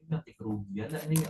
Nanti kerugian nggak nih?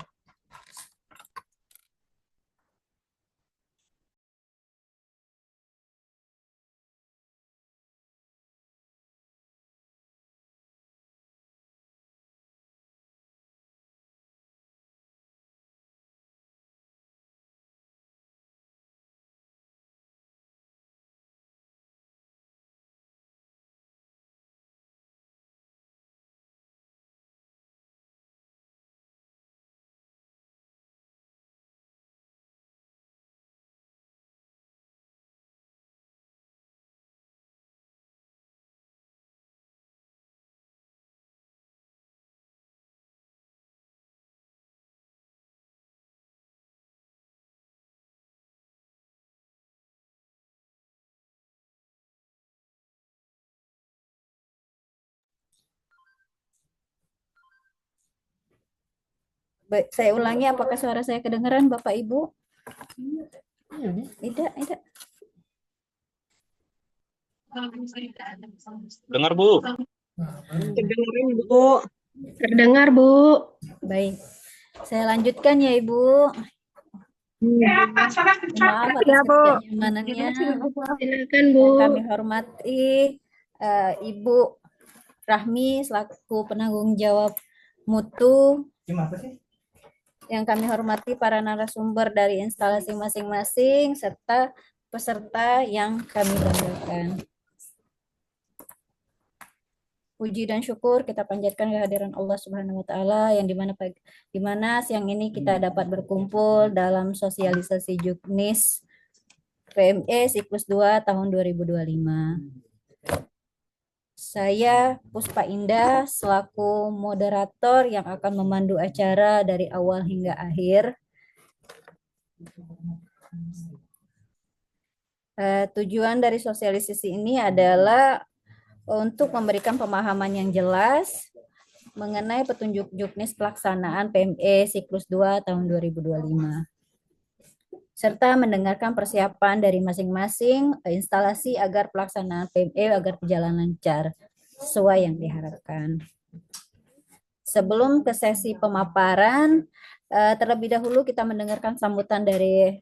Baik, saya ulangi, apakah suara saya kedengaran Bapak Ibu? Tidak, tidak. Dengar, Bu. Terdengar, Bu. Terdengar, Bu. Baik. Saya lanjutkan ya Ibu. Maaf atas Ya, Bu. ketidaknyamanannya. Silakan, Bu. Yang kami hormati Ibu Rahmi selaku penanggung jawab mutu. Yang kami hormati para narasumber dari instalasi masing-masing serta peserta yang kami banggakan. Puji dan syukur kita panjatkan kehadiran Allah Subhanahu wa taala yang dimana siang ini kita dapat berkumpul dalam sosialisasi Juknis PME Siklus 2 tahun 2025. Saya Puspa Indah selaku moderator yang akan memandu acara dari awal hingga akhir. Tujuan dari sosialisasi ini adalah untuk memberikan pemahaman yang jelas mengenai petunjuk juknis pelaksanaan PME Siklus 2 tahun 2025. Serta mendengarkan persiapan dari masing-masing instalasi agar pelaksanaan PME agar berjalan lancar sesuai yang diharapkan. Sebelum ke sesi pemaparan, terlebih dahulu kita mendengarkan sambutan dari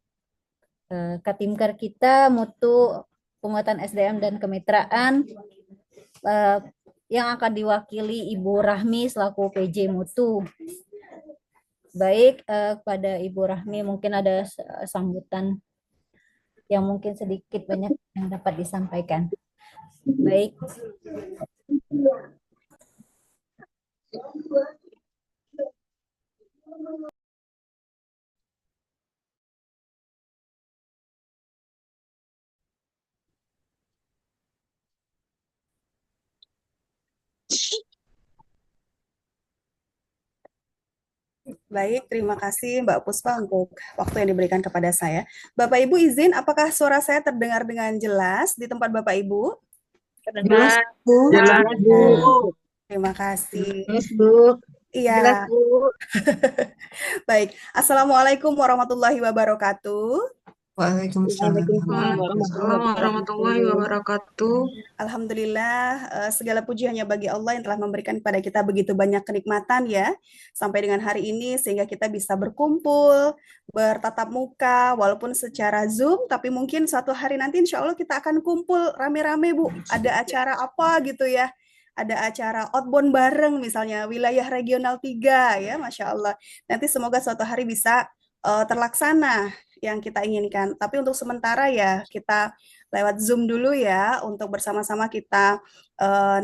Katimker kita, Mutu Penguatan SDM dan Kemitraan, yang akan diwakili Ibu Rahmi selaku PJ Mutu. Baik, pada Ibu Rahmi mungkin ada sambutan yang mungkin sedikit banyak yang dapat disampaikan. Baik. Baik, terima kasih Mbak Puspa untuk waktu yang diberikan kepada saya. Bapak Ibu izin, apakah suara saya terdengar dengan jelas di tempat Bapak Ibu? Jelas, Bu. Jelas, Bu. Terima kasih. Jelas, Bu. Iya. Jelas, Bu. Baik, Assalamualaikum warahmatullahi wabarakatuh. Waalaikumsalam warahmatullahi wabarakatuh. Alhamdulillah, segala puji hanya bagi Allah yang telah memberikan kepada kita begitu banyak kenikmatan ya, sampai dengan hari ini sehingga kita bisa berkumpul, bertatap muka, walaupun secara Zoom, tapi mungkin suatu hari nanti insya Allah kita akan kumpul rame-rame Bu, ada acara apa gitu ya, ada acara outbound bareng misalnya, wilayah regional 3 ya, Masya Allah. Nanti semoga suatu hari bisa terlaksana yang kita inginkan. Tapi untuk sementara ya kita lewat Zoom dulu ya untuk bersama-sama kita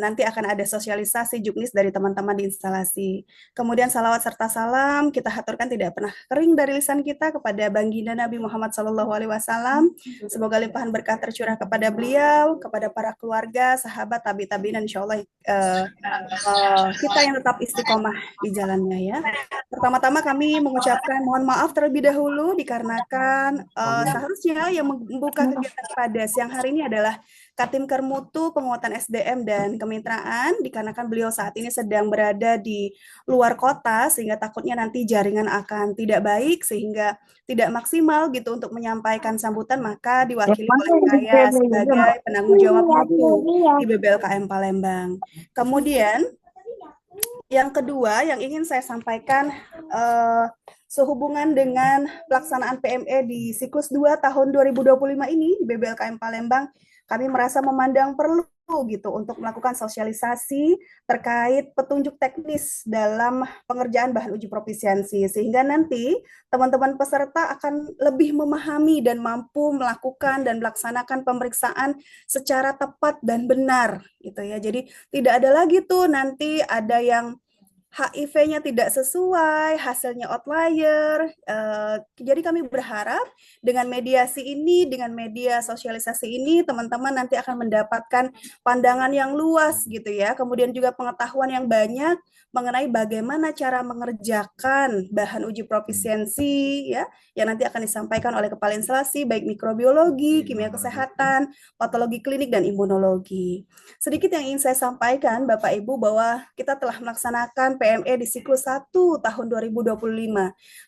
nanti akan ada sosialisasi juknis dari teman-teman di instalasi. Kemudian salawat serta salam kita haturkan tidak pernah kering dari lisan kita kepada baginda Nabi Muhammad SAW. Semoga limpahan berkah tercurah kepada beliau, kepada para keluarga, sahabat, tabi-tabiin, dan insya Allah kita yang tetap istiqomah di jalannya ya. Pertama-tama kami mengucapkan mohon maaf terlebih dahulu dikarenakan seharusnya yang membuka kegiatan pada siang hari ini adalah Katim Kermutu Penguatan SDM dan Kemitraan, dikarenakan beliau saat ini sedang berada di luar kota sehingga takutnya nanti jaringan akan tidak baik sehingga tidak maksimal gitu untuk menyampaikan sambutan, maka diwakili oleh saya sebagai penanggung jawab mutu di BBLKM Palembang. Kemudian yang kedua yang ingin saya sampaikan sehubungan dengan pelaksanaan PME di siklus 2 tahun 2025 ini di BBLKM Palembang, kami merasa memandang perlu gitu untuk melakukan sosialisasi terkait petunjuk teknis dalam pengerjaan bahan uji profisiensi sehingga nanti teman-teman peserta akan lebih memahami dan mampu melakukan dan melaksanakan pemeriksaan secara tepat dan benar gitu ya. Jadi tidak ada lagi tuh nanti ada yang HIV-nya tidak sesuai, hasilnya outlier. Jadi kami berharap dengan mediasi ini, dengan media sosialisasi ini, teman-teman nanti akan mendapatkan pandangan yang luas gitu ya. Kemudian juga pengetahuan yang banyak mengenai bagaimana cara mengerjakan bahan uji profisiensi ya, yang nanti akan disampaikan oleh kepala instalasi baik mikrobiologi, kimia kesehatan, patologi klinik dan imunologi. Sedikit yang ingin saya sampaikan Bapak Ibu bahwa kita telah melaksanakan PME di siklus 1 tahun 2025.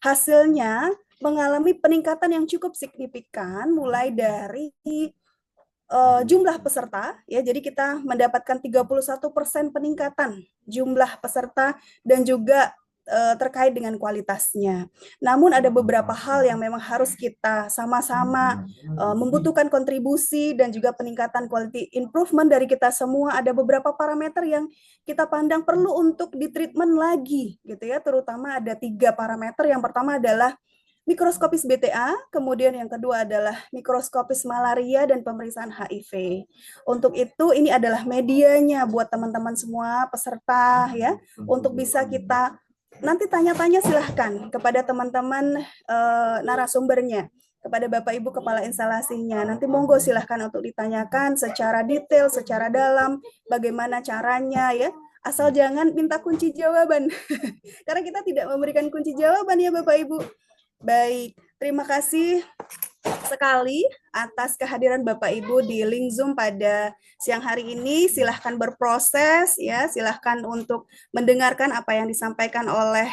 Hasilnya mengalami peningkatan yang cukup signifikan mulai dari jumlah peserta ya, jadi kita mendapatkan 31% peningkatan jumlah peserta dan juga terkait dengan kualitasnya. Namun ada beberapa hal yang memang harus kita sama-sama membutuhkan kontribusi dan juga peningkatan quality improvement dari kita semua. Ada beberapa parameter yang kita pandang perlu untuk ditreatment lagi gitu ya, terutama ada 3 parameter. Yang pertama adalah mikroskopis BTA, kemudian yang kedua adalah mikroskopis malaria dan pemeriksaan HIV. Untuk itu ini adalah medianya buat teman-teman semua peserta ya, untuk bisa kita nanti tanya-tanya silahkan kepada teman-teman narasumbernya, kepada Bapak Ibu Kepala instalasinya. Nanti monggo silahkan untuk ditanyakan secara detail, secara dalam, bagaimana caranya ya. Asal jangan minta kunci jawaban, karena kita tidak memberikan kunci jawaban ya Bapak Ibu. Baik, terima kasih sekali atas kehadiran Bapak Ibu di link Zoom pada siang hari ini. Silahkan berproses ya, silahkan untuk mendengarkan apa yang disampaikan oleh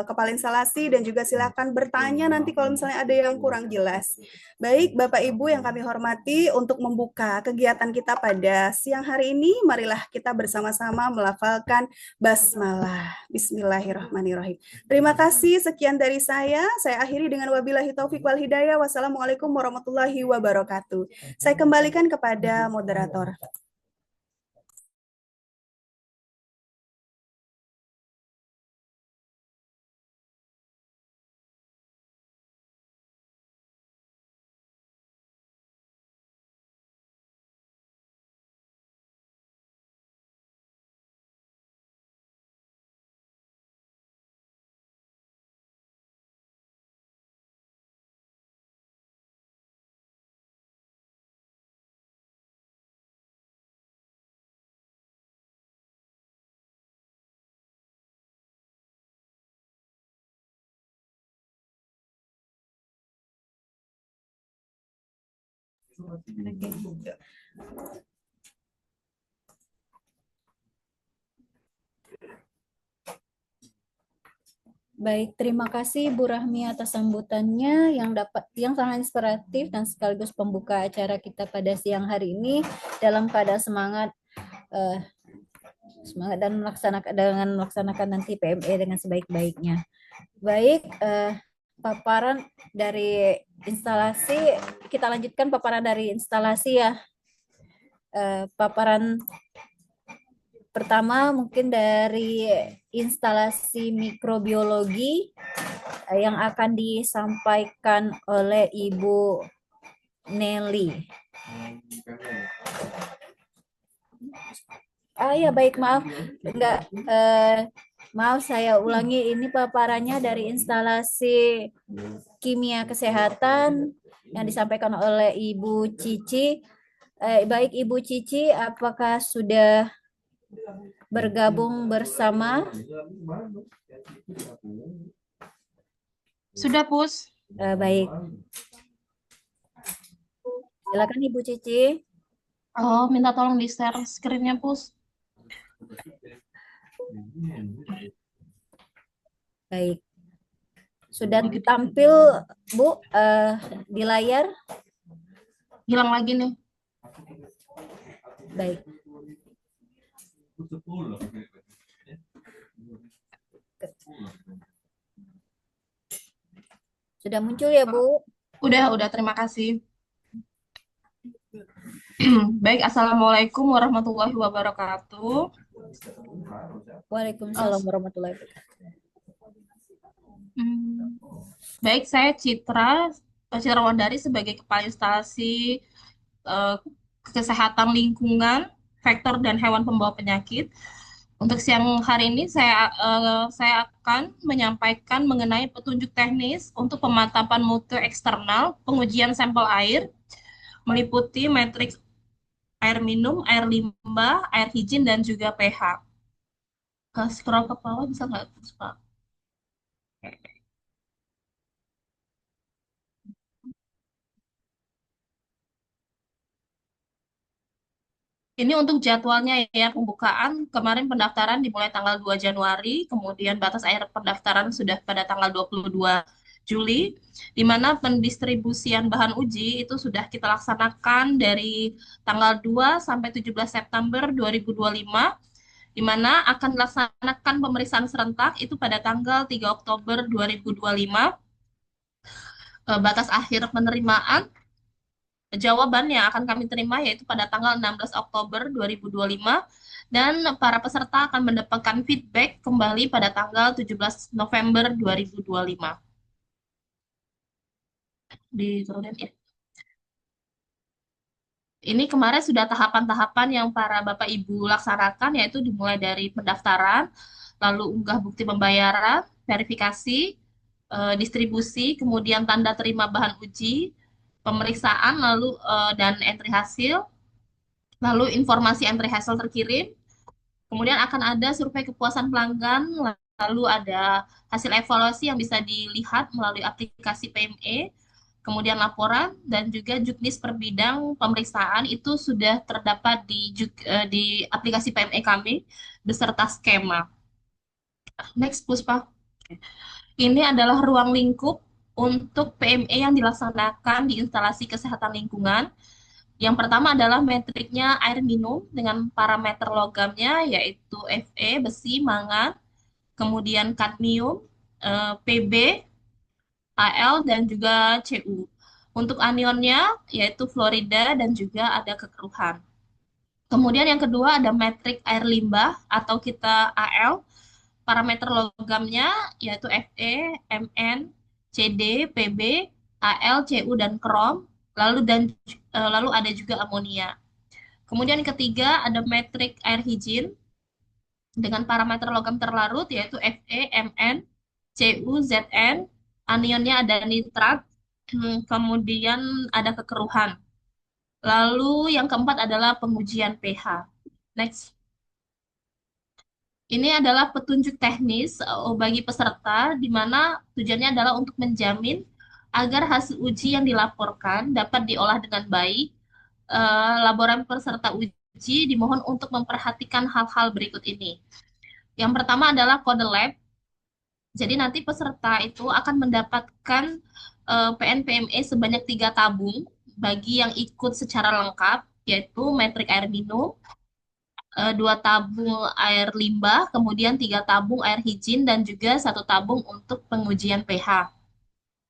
kepala instalasi dan juga silahkan bertanya nanti kalau misalnya ada yang kurang jelas. Baik Bapak Ibu yang kami hormati, untuk membuka kegiatan kita pada siang hari ini, marilah kita bersama-sama melafalkan basmalah. Bismillahirrahmanirrahim. Terima kasih, sekian dari saya akhiri dengan wabillahi taufik wal hidayah. Wassalamualaikum warahmatullahi wabarakatuh. Saya kembalikan kepada moderator. Baik, terima kasih Bu Rahmi atas sambutannya yang sangat inspiratif dan sekaligus pembuka acara kita pada siang hari ini dalam keadaan semangat dan melaksanakan nanti PME dengan sebaik-baiknya. Baik, paparan dari instalasi, kita lanjutkan paparan dari instalasi ya. Paparan pertama mungkin dari instalasi mikrobiologi yang akan disampaikan oleh Ibu Nelly. Ya baik, maaf. Enggak, maaf saya ulangi, ini paparannya dari instalasi kimia kesehatan yang disampaikan oleh Ibu Cici. Baik Ibu Cici, apakah sudah bergabung bersama? Sudah, Pus. Baik, silakan Ibu Cici. Oh, minta tolong di-share screen-nya, Pus. Baik, sudah tampil Bu di layar? Hilang lagi nih. Baik. Sudah muncul ya Bu? Udah, terima kasih. Baik, Assalamualaikum warahmatullahi wabarakatuh. Waalaikumsalam warahmatullahi wabarakatuh. Baik, saya Citra Wandari sebagai Kepala Instalasi eh, Kesehatan Lingkungan, Vektor dan Hewan Pembawa Penyakit. Untuk siang hari ini saya akan menyampaikan mengenai petunjuk teknis untuk pemantapan mutu eksternal pengujian sampel air meliputi matriks air minum, air limbah, air hijin dan juga pH. Scroll ke bawah bisa nggak, Pak? Ini untuk jadwalnya ya, pembukaan kemarin pendaftaran dimulai tanggal 2 Januari, kemudian batas akhir pendaftaran sudah pada tanggal 22 Juli, di mana pendistribusian bahan uji itu sudah kita laksanakan dari tanggal 2 sampai 17 September 2025, di mana akan dilaksanakan pemeriksaan serentak itu pada tanggal 3 Oktober 2025. Batas akhir penerimaan jawaban yang akan kami terima yaitu pada tanggal 16 Oktober 2025 dan para peserta akan mendapatkan feedback kembali pada tanggal 17 November 2025. Diturunin ya. Ini kemarin sudah tahapan-tahapan yang para Bapak Ibu laksanakan yaitu dimulai dari pendaftaran, lalu unggah bukti pembayaran, verifikasi, distribusi, kemudian tanda terima bahan uji, pemeriksaan, lalu dan entry hasil, lalu informasi entry hasil terkirim, kemudian akan ada survei kepuasan pelanggan, lalu ada hasil evaluasi yang bisa dilihat melalui aplikasi PME, kemudian laporan dan juga juknis per bidang pemeriksaan itu sudah terdapat di aplikasi PME kami beserta skema. Next, Puspa. Ini adalah ruang lingkup untuk PME yang dilaksanakan di instalasi kesehatan lingkungan. Yang pertama adalah metriknya air minum dengan parameter logamnya yaitu Fe, besi, mangan, kemudian kadmium, Pb, Al, dan juga Cu. Untuk anionnya yaitu fluorida dan juga ada kekeruhan. Kemudian yang kedua ada metrik air limbah atau kita Al, parameter logamnya yaitu Fe, Mn, Cd, Pb, Al, Cu, dan krom. Lalu ada juga amonia. Kemudian yang ketiga ada metrik air hijin dengan parameter logam terlarut yaitu Fe, Mn, Cu, Zn, anionnya ada nitrat, kemudian ada kekeruhan. Lalu yang keempat adalah pengujian pH. Next. Ini adalah petunjuk teknis bagi peserta di mana tujuannya adalah untuk menjamin agar hasil uji yang dilaporkan dapat diolah dengan baik. Laboratorium peserta uji dimohon untuk memperhatikan hal-hal berikut ini. Yang pertama adalah kode lab. Jadi nanti peserta itu akan mendapatkan PNPME sebanyak 3 tabung bagi yang ikut secara lengkap, yaitu metrik air minum, 2 tabung air limbah, kemudian 3 tabung air hijin, dan juga 1 tabung untuk pengujian pH.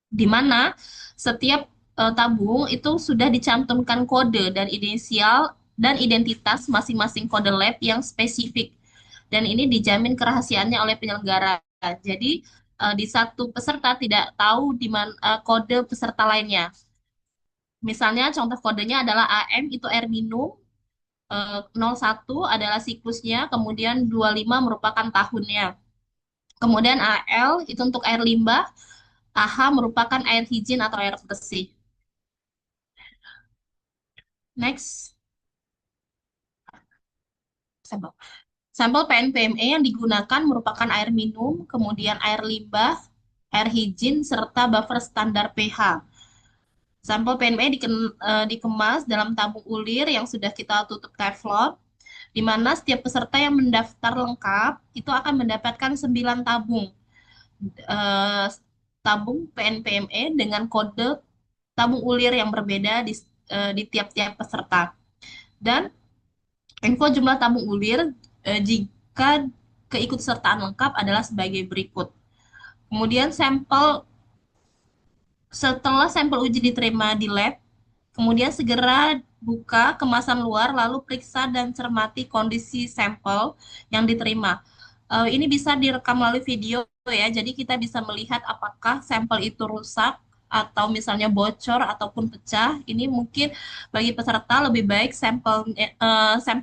Di mana setiap tabung itu sudah dicantumkan kode dan inisial dan identitas masing-masing kode lab yang spesifik. Dan ini dijamin kerahasiaannya oleh penyelenggara. Jadi di satu peserta tidak tahu di mana kode peserta lainnya. Misalnya contoh kodenya adalah AM itu air minum, 01 adalah siklusnya, kemudian 25 merupakan tahunnya. Kemudian AL itu untuk air limbah, AH merupakan air hijin atau air bersih. Next, sampel. Sampel PNPME yang digunakan merupakan air minum, kemudian air limbah, air hijin, serta buffer standar pH. Sampel PNPME dikemas dalam tabung ulir yang sudah kita tutup teflon, di mana setiap peserta yang mendaftar lengkap itu akan mendapatkan 9 tabung. eh, Tabung PNPME dengan kode tabung ulir yang berbeda di tiap-tiap peserta. Dan info jumlah tabung ulir jika keikutsertaan lengkap adalah sebagai berikut. Kemudian setelah sampel uji diterima di lab, kemudian segera buka kemasan luar lalu periksa dan cermati kondisi sampel yang diterima. Ini bisa direkam melalui video ya, jadi kita bisa melihat apakah sampel itu rusak atau misalnya bocor ataupun pecah. Ini mungkin bagi peserta lebih baik sampel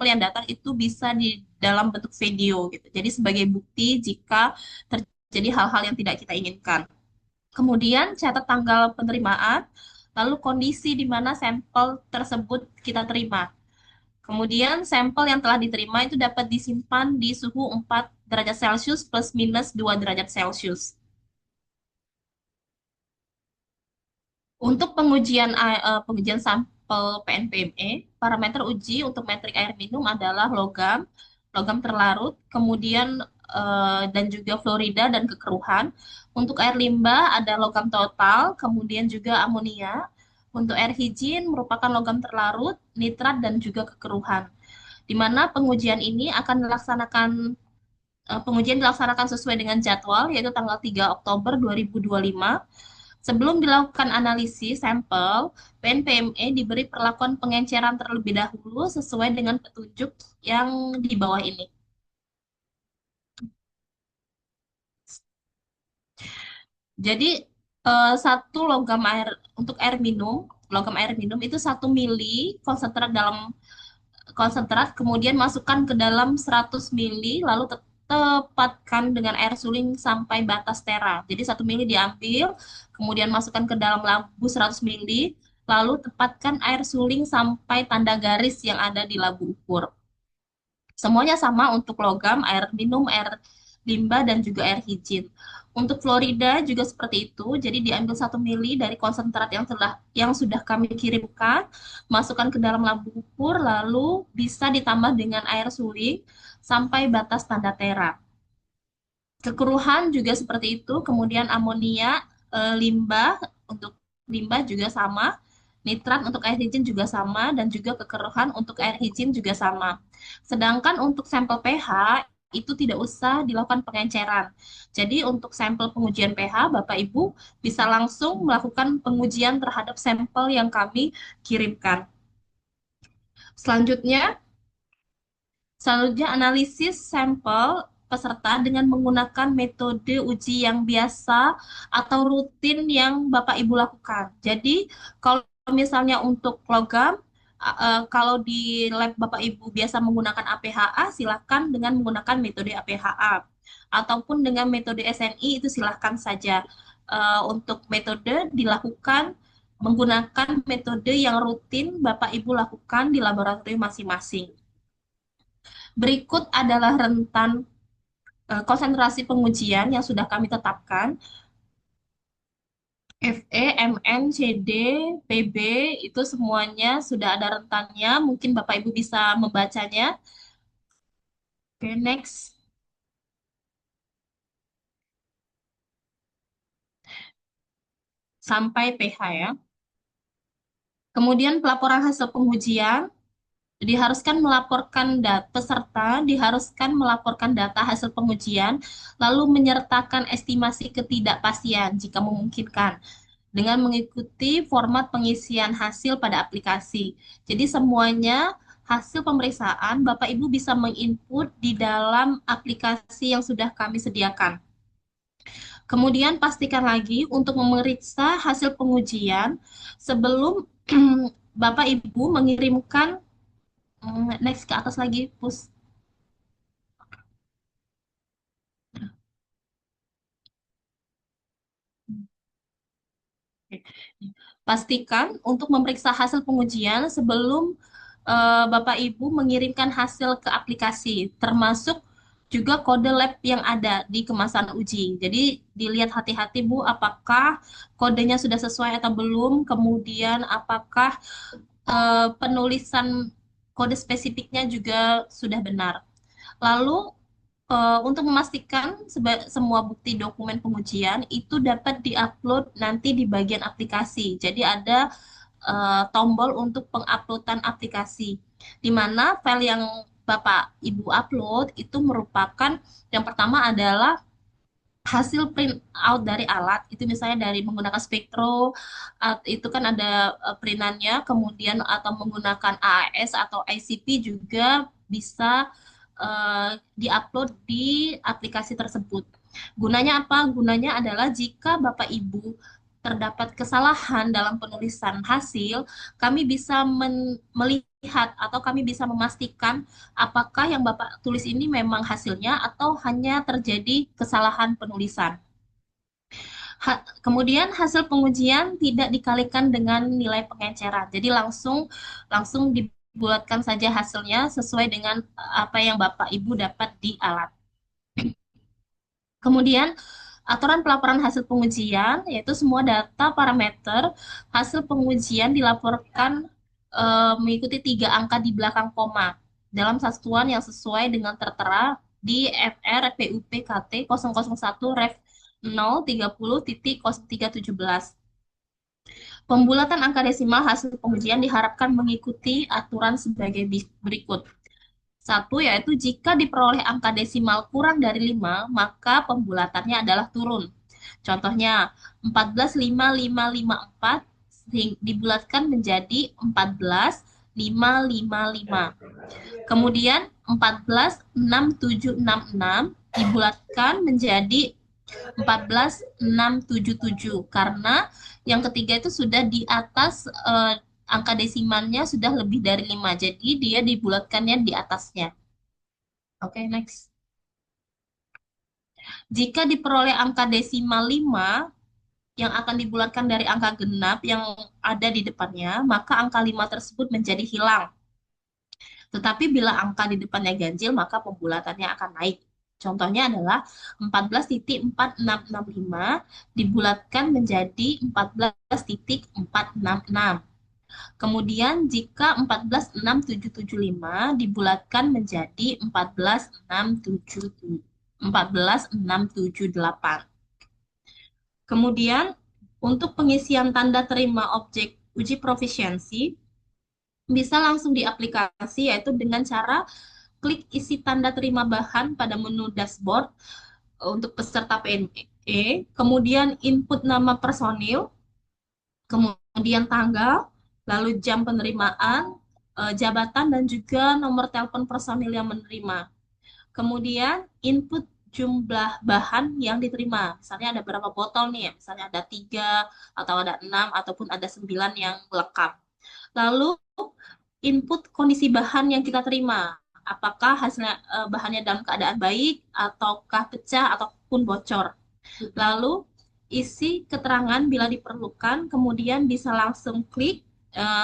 yang datang itu bisa di dalam bentuk video gitu. Jadi sebagai bukti jika terjadi hal-hal yang tidak kita inginkan. Kemudian catat tanggal penerimaan, lalu kondisi di mana sampel tersebut kita terima. Kemudian sampel yang telah diterima itu dapat disimpan di suhu 4 derajat Celcius plus minus 2 derajat Celcius. Untuk pengujian sampel PNPME, parameter uji untuk metrik air minum adalah logam terlarut, kemudian dan juga fluorida dan kekeruhan. Untuk air limbah ada logam total, kemudian juga amonia. Untuk air hijin merupakan logam terlarut, nitrat dan juga kekeruhan. Di mana pengujian dilaksanakan sesuai dengan jadwal, yaitu tanggal 3 Oktober 2025. Sebelum dilakukan analisis sampel, PNPME diberi perlakuan pengenceran terlebih dahulu sesuai dengan petunjuk yang di bawah ini. Jadi satu logam air minum itu 1 mili konsentrat, kemudian masukkan ke dalam 100 mili, lalu tepatkan dengan air suling sampai batas tera. Jadi 1 mili diambil, kemudian masukkan ke dalam labu 100 mili, lalu tepatkan air suling sampai tanda garis yang ada di labu ukur. Semuanya sama untuk logam, air minum, air limbah, dan juga air hijin. Untuk fluorida juga seperti itu, jadi diambil 1 mili dari konsentrat yang sudah kami kirimkan, masukkan ke dalam labu ukur, lalu bisa ditambah dengan air suling sampai batas tanda tera. Kekeruhan juga seperti itu, kemudian amonia, untuk limbah juga sama, nitrat untuk air hijin juga sama, dan juga kekeruhan untuk air hijin juga sama. Sedangkan untuk sampel pH itu tidak usah dilakukan pengenceran. Jadi untuk sampel pengujian pH, Bapak Ibu bisa langsung melakukan pengujian terhadap sampel yang kami kirimkan. Selanjutnya, analisis sampel peserta dengan menggunakan metode uji yang biasa atau rutin yang Bapak Ibu lakukan. Jadi, kalau misalnya untuk logam, kalau di lab Bapak Ibu biasa menggunakan APHA, silakan dengan menggunakan metode APHA. Ataupun dengan metode SNI, itu silakan saja. Untuk metode dilakukan menggunakan metode yang rutin Bapak Ibu lakukan di laboratorium masing-masing. Berikut adalah rentan konsentrasi pengujian yang sudah kami tetapkan. Fe, Mn, Cd, Pb itu semuanya sudah ada rentannya. Mungkin Bapak Ibu bisa membacanya. Oke, next. Sampai pH ya. Kemudian pelaporan hasil pengujian peserta diharuskan melaporkan data hasil pengujian, lalu menyertakan estimasi ketidakpastian jika memungkinkan, dengan mengikuti format pengisian hasil pada aplikasi. Jadi semuanya hasil pemeriksaan Bapak Ibu bisa menginput di dalam aplikasi yang sudah kami sediakan. Kemudian pastikan lagi untuk memeriksa hasil pengujian sebelum Bapak Ibu mengirimkan Next ke atas lagi, push. Oke. Pastikan untuk memeriksa hasil pengujian sebelum Bapak Ibu mengirimkan hasil ke aplikasi, termasuk juga kode lab yang ada di kemasan uji. Jadi dilihat hati-hati Bu, apakah kodenya sudah sesuai atau belum, kemudian apakah penulisan kode spesifiknya juga sudah benar. Lalu untuk memastikan semua bukti dokumen pengujian itu dapat diupload nanti di bagian aplikasi. Jadi ada tombol untuk penguploadan aplikasi, di mana file yang Bapak Ibu upload itu merupakan yang pertama adalah hasil print out dari alat, itu misalnya dari menggunakan spektro, itu kan ada printannya, kemudian atau menggunakan AAS atau ICP juga bisa diupload di aplikasi tersebut. Gunanya apa? Gunanya adalah jika Bapak Ibu terdapat kesalahan dalam penulisan hasil, kami bisa melihat atau kami bisa memastikan apakah yang Bapak tulis ini memang hasilnya atau hanya terjadi kesalahan penulisan. Kemudian hasil pengujian tidak dikalikan dengan nilai pengenceran. Jadi langsung langsung dibulatkan saja hasilnya sesuai dengan apa yang Bapak Ibu dapat di alat. Kemudian aturan pelaporan hasil pengujian yaitu semua data parameter hasil pengujian dilaporkan mengikuti 3 angka di belakang koma dalam satuan yang sesuai dengan tertera di FR PUP KT 001 Ref 030.0317. Pembulatan angka desimal hasil pengujian diharapkan mengikuti aturan sebagai berikut. Satu, yaitu jika diperoleh angka desimal kurang dari 5, maka pembulatannya adalah turun. Contohnya, 14,5554 dibulatkan menjadi 14,555. Kemudian 14,6766 dibulatkan menjadi 14,677 karena yang ketiga itu sudah di atas angka desimalnya sudah lebih dari 5. Jadi dia dibulatkannya di atasnya. Oke, next. Jika diperoleh angka desimal 5 yang akan dibulatkan dari angka genap yang ada di depannya, maka angka 5 tersebut menjadi hilang. Tetapi bila angka di depannya ganjil, maka pembulatannya akan naik. Contohnya adalah 14,4665 dibulatkan menjadi 14,466. Kemudian jika 14,6775 dibulatkan menjadi 14,678. Kemudian untuk pengisian tanda terima objek uji profisiensi bisa langsung di aplikasi yaitu dengan cara klik isi tanda terima bahan pada menu dashboard untuk peserta PNE, kemudian input nama personil, kemudian tanggal, lalu jam penerimaan, jabatan, dan juga nomor telepon personil yang menerima. Kemudian input jumlah bahan yang diterima. Misalnya ada berapa botol nih ya, misalnya ada 3, atau ada 6, ataupun ada 9 yang lengkap. Lalu input kondisi bahan yang kita terima. Apakah hasilnya bahannya dalam keadaan baik, ataukah pecah, ataupun bocor. Lalu isi keterangan bila diperlukan, kemudian bisa langsung klik,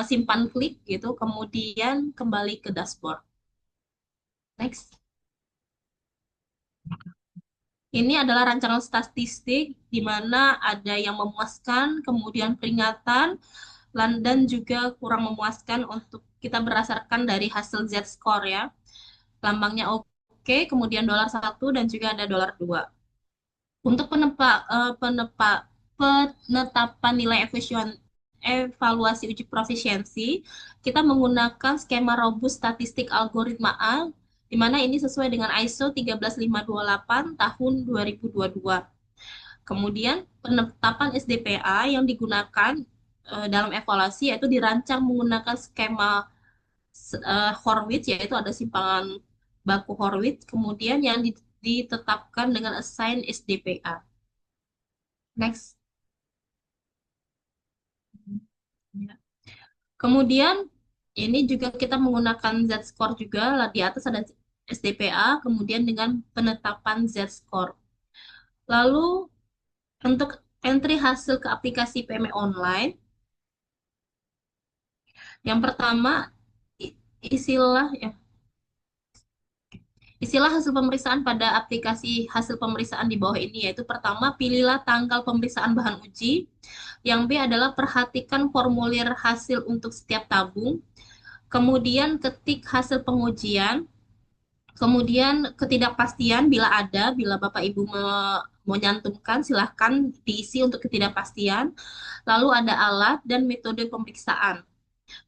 simpan klik gitu, kemudian kembali ke dashboard. Next. Ini adalah rancangan statistik di mana ada yang memuaskan, kemudian peringatan, dan juga kurang memuaskan untuk kita berdasarkan dari hasil Z-score ya. Lambangnya oke, kemudian $1 dan juga ada $2. Untuk penetapan nilai evaluasi uji profisiensi, kita menggunakan skema robust statistik algoritma A, di mana ini sesuai dengan ISO 13528 tahun 2022. Kemudian penetapan SDPA yang digunakan dalam evaluasi yaitu dirancang menggunakan skema Horwitz, yaitu ada simpangan baku Horwitz, kemudian yang ditetapkan dengan assign SDPA. Next. Ya. Kemudian Ini juga kita menggunakan Z-score juga, lah di atas ada SDPA, kemudian dengan penetapan Z-score. Lalu untuk entry hasil ke aplikasi PME online, yang pertama isilah ya, isilah hasil pemeriksaan pada aplikasi hasil pemeriksaan di bawah ini, yaitu pertama, pilihlah tanggal pemeriksaan bahan uji. Yang B adalah perhatikan formulir hasil untuk setiap tabung. Kemudian ketik hasil pengujian. Kemudian ketidakpastian bila ada, bila Bapak Ibu menyantumkan, silahkan diisi untuk ketidakpastian. Lalu ada alat dan metode pemeriksaan.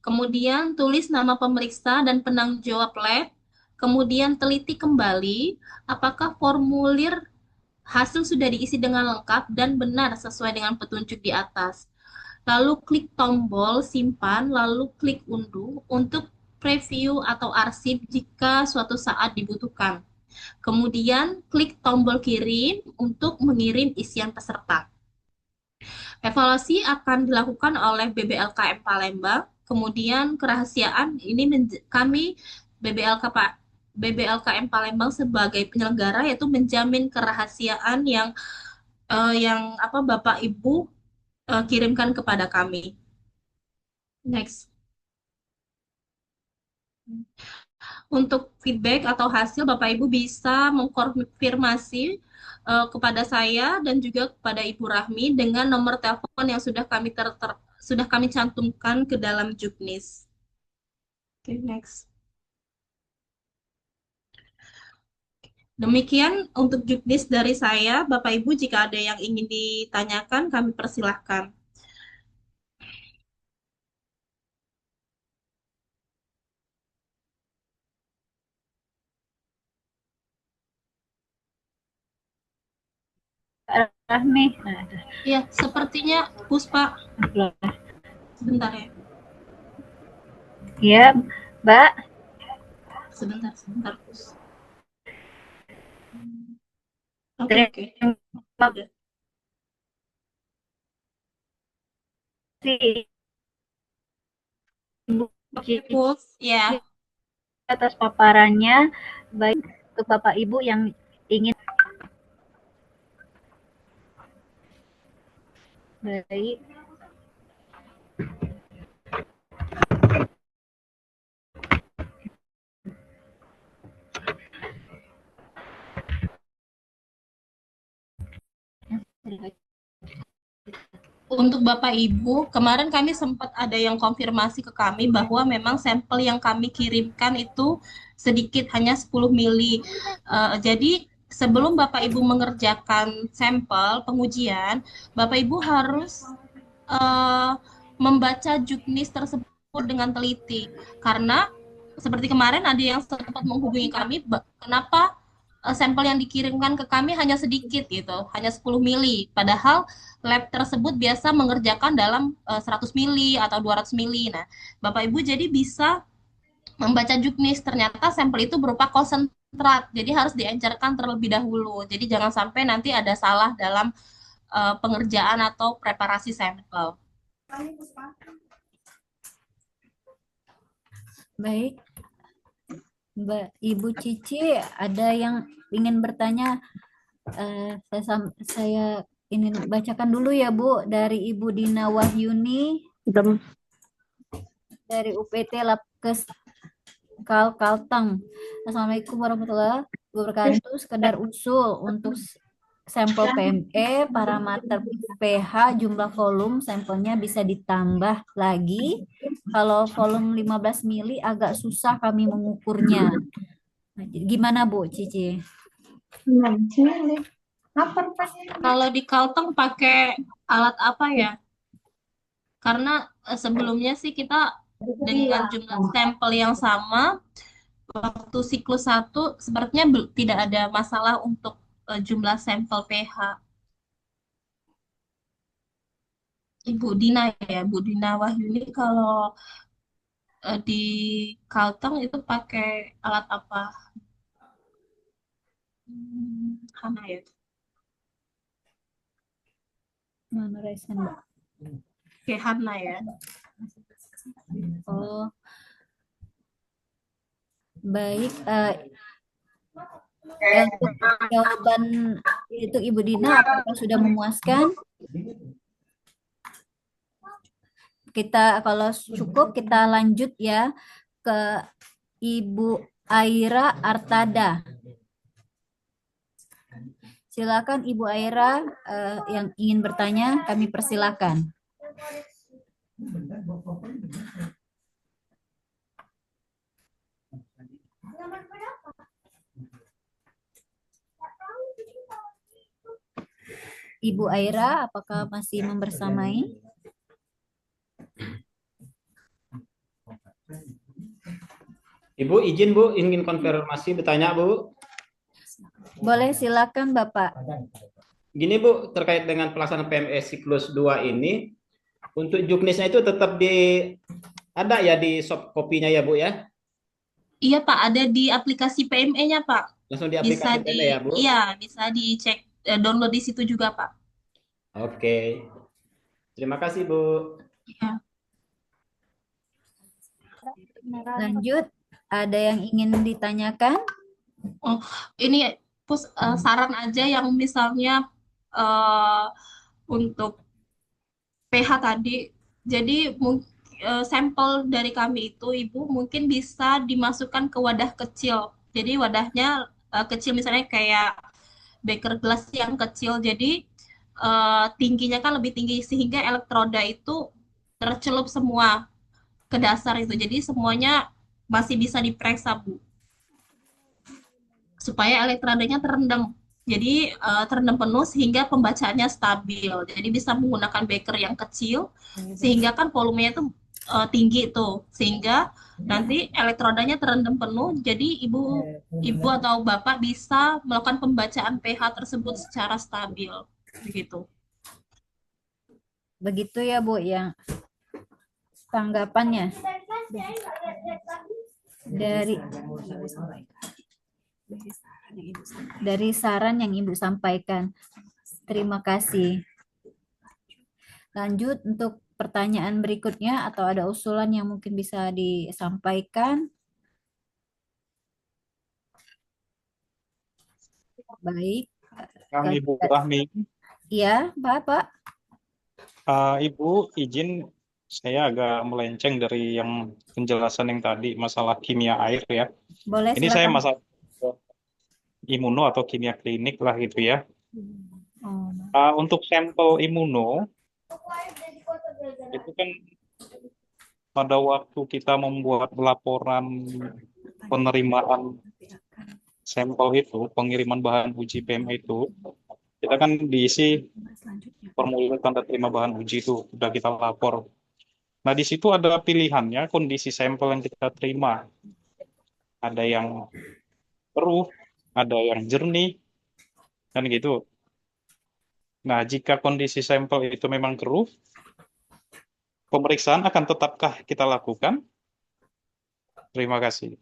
Kemudian tulis nama pemeriksa dan penanggung jawab lab. Kemudian teliti kembali apakah formulir hasil sudah diisi dengan lengkap dan benar sesuai dengan petunjuk di atas. Lalu klik tombol simpan, lalu klik unduh untuk preview atau arsip jika suatu saat dibutuhkan. Kemudian klik tombol kirim untuk mengirim isian peserta. Evaluasi akan dilakukan oleh BBLKM Palembang. Kemudian kerahasiaan ini kami BBLKM Palembang sebagai penyelenggara yaitu menjamin kerahasiaan yang apa Bapak Ibu kirimkan kepada kami. Next. Untuk feedback atau hasil Bapak Ibu bisa mengkonfirmasi kepada saya dan juga kepada Ibu Rahmi dengan nomor telepon yang sudah kami cantumkan ke dalam Juknis. Oke, next. Demikian untuk Juknis dari saya. Bapak Ibu, jika ada yang ingin ditanyakan, kami persilahkan. Rahmi. Ya, sepertinya Puspa. Sebentar ya. Ya, Mbak. Sebentar, Pus. Oke. Udah. Oke, Pus. Ya. Atas paparannya, baik untuk Bapak Ibu yang ingin baik. Untuk Bapak Ibu, kemarin kami sempat ada yang konfirmasi ke kami bahwa memang sampel yang kami kirimkan itu sedikit, hanya 10 mili. Jadi sebelum Bapak Ibu mengerjakan sampel pengujian, Bapak Ibu harus membaca juknis tersebut dengan teliti. Karena seperti kemarin ada yang sempat menghubungi kami, kenapa sampel yang dikirimkan ke kami hanya sedikit gitu, hanya 10 mili. Padahal lab tersebut biasa mengerjakan dalam 100 mili atau 200 mili. Nah, Bapak Ibu jadi bisa membaca juknis, ternyata sampel itu berupa konsentrat. Jadi harus diencerkan terlebih dahulu. Jadi jangan sampai nanti ada salah dalam pengerjaan atau preparasi sampel. Baik. Mbak Ibu Cici, ada yang ingin bertanya? Saya ingin bacakan dulu ya Bu, dari Ibu Dina Wahyuni dari UPT Labkes Kalteng. Assalamualaikum warahmatullahi wabarakatuh. Sekedar usul untuk sampel PME, parameter pH, jumlah volume sampelnya bisa ditambah lagi. Kalau volume 15 mili agak susah kami mengukurnya. Nah, gimana Bu Cici? Kalau di Kalteng pakai alat apa ya? Karena sebelumnya sih kita dengan jumlah sampel yang sama, waktu siklus 1 sepertinya tidak ada masalah untuk jumlah sampel pH. Ibu Dina ya, Bu Dina Wahyuni kalau di Kalteng itu pakai alat apa? Hana ya. Mana resen, Mbak? Oke, Hana ya. Oh, Baik, untuk jawaban itu Ibu Dina apakah sudah memuaskan? Kita kalau cukup kita lanjut ya ke Ibu Aira Artada. Silakan Ibu Aira yang ingin bertanya, kami persilakan. Ibu Aira, apakah masih membersamai? Ibu izin Bu, ingin konfirmasi bertanya Bu. Boleh, silakan Bapak. Gini Bu, terkait dengan pelaksanaan PME siklus 2 ini, untuk juknisnya itu tetap ada ya di soft kopinya ya Bu ya? Iya Pak, ada di aplikasi PME-nya Pak. Langsung di Bisa aplikasi di, PME ya Bu? iya bisa dicek, download di situ juga Pak. Oke. Terima kasih Bu. Iya. Lanjut, ada yang ingin ditanyakan? Oh, ini saran aja yang misalnya eh, untuk PH tadi. Jadi sampel dari kami itu Ibu mungkin bisa dimasukkan ke wadah kecil. Jadi wadahnya kecil misalnya kayak beker gelas yang kecil. Jadi tingginya kan lebih tinggi sehingga elektroda itu tercelup semua ke dasar itu. Jadi semuanya masih bisa diperiksa, Bu. Supaya elektrodanya terendam. Jadi terendam penuh sehingga pembacaannya stabil. Jadi bisa menggunakan beker yang kecil sehingga kan volumenya itu tinggi tuh. Sehingga nanti elektrodanya terendam penuh. Jadi ibu atau bapak bisa melakukan pembacaan pH tersebut secara stabil. Begitu. Begitu ya Bu, yang tanggapannya dari saran yang Ibu sampaikan. Terima kasih. Lanjut untuk pertanyaan berikutnya atau ada usulan yang mungkin bisa disampaikan? Baik. Kang Ibu Rahmi, Iya, Bapak. Ibu izin saya agak melenceng dari yang penjelasan yang tadi masalah kimia air ya. Boleh, Ini saya silakan. masalah imuno atau kimia klinik lah gitu ya. Untuk sampel imuno itu kan pada waktu kita membuat laporan penerimaan sampel itu, pengiriman bahan uji PME itu, kita kan diisi formulir tanda terima bahan uji itu, sudah kita lapor. Nah, di situ ada pilihannya kondisi sampel yang kita terima. Ada yang keruh, ada yang jernih, kan gitu. Nah, jika kondisi sampel itu memang keruh, pemeriksaan akan tetapkah kita lakukan? Terima kasih.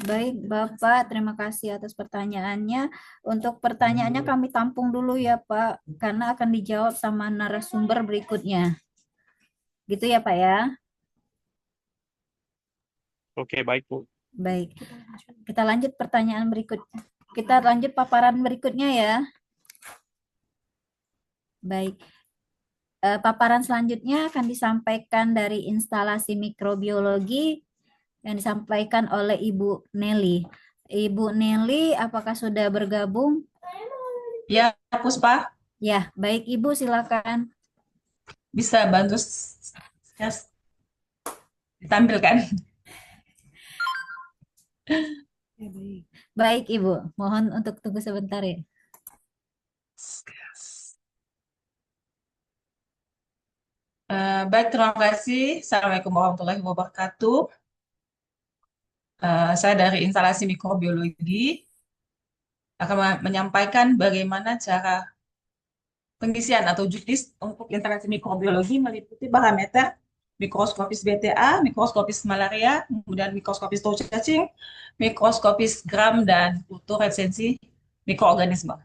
Baik, Bapak. Terima kasih atas pertanyaannya. Untuk pertanyaannya kami tampung dulu ya, Pak, karena akan dijawab sama narasumber berikutnya. Gitu ya, Pak ya? Oke, baik, Bu. Baik. Kita lanjut pertanyaan berikutnya. Kita lanjut paparan berikutnya ya. Baik. Paparan selanjutnya akan disampaikan dari instalasi mikrobiologi yang disampaikan oleh Ibu Nelly. Ibu Nelly, apakah sudah bergabung? Ya, Puspa, Ya, baik Ibu, silakan. bisa bantu ditampilkan. Baik Ibu, mohon untuk tunggu sebentar ya. Baik, terima kasih. Assalamualaikum warahmatullahi wabarakatuh. Saya dari instalasi mikrobiologi akan menyampaikan bagaimana cara pengisian atau juknis untuk instalasi mikrobiologi meliputi parameter mikroskopis BTA, mikroskopis malaria, kemudian mikroskopis tahu cacing, mikroskopis gram, dan kultur resensi mikroorganisme.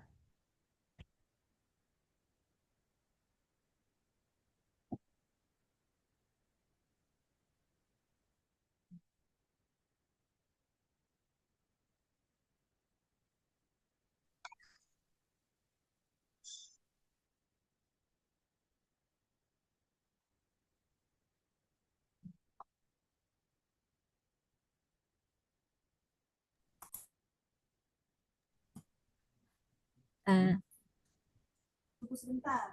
Eh,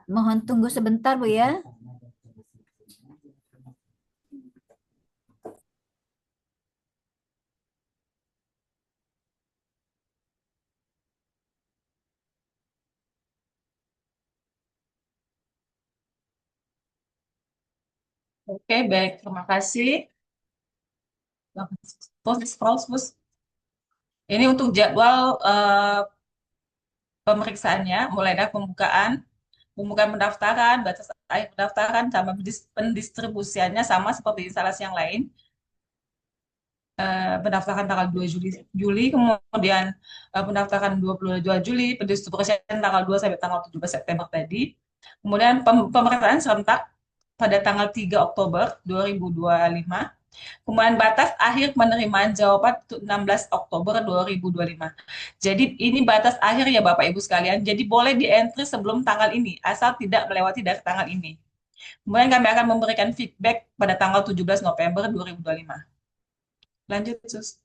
Mohon tunggu sebentar, Bu ya. Oke, baik. Terima kasih. Terus, ini untuk jadwal pemeriksaannya, mulai dari pembukaan pendaftaran, batas akhir pendaftaran, sama pendistribusiannya sama seperti instalasi yang lain. Pendaftaran tanggal 2 Juli, kemudian pendaftaran 22 Juli, pendistribusian tanggal 2 sampai tanggal 17 September tadi. Kemudian pemeriksaan serentak pada tanggal 3 Oktober 2025. Kemudian batas akhir penerimaan jawaban itu 16 Oktober 2025. Jadi ini batas akhir ya Bapak Ibu sekalian. Jadi boleh di-entry sebelum tanggal ini, asal tidak melewati dari tanggal ini. Kemudian kami akan memberikan feedback pada tanggal 17 November 2025. Lanjut, Sus.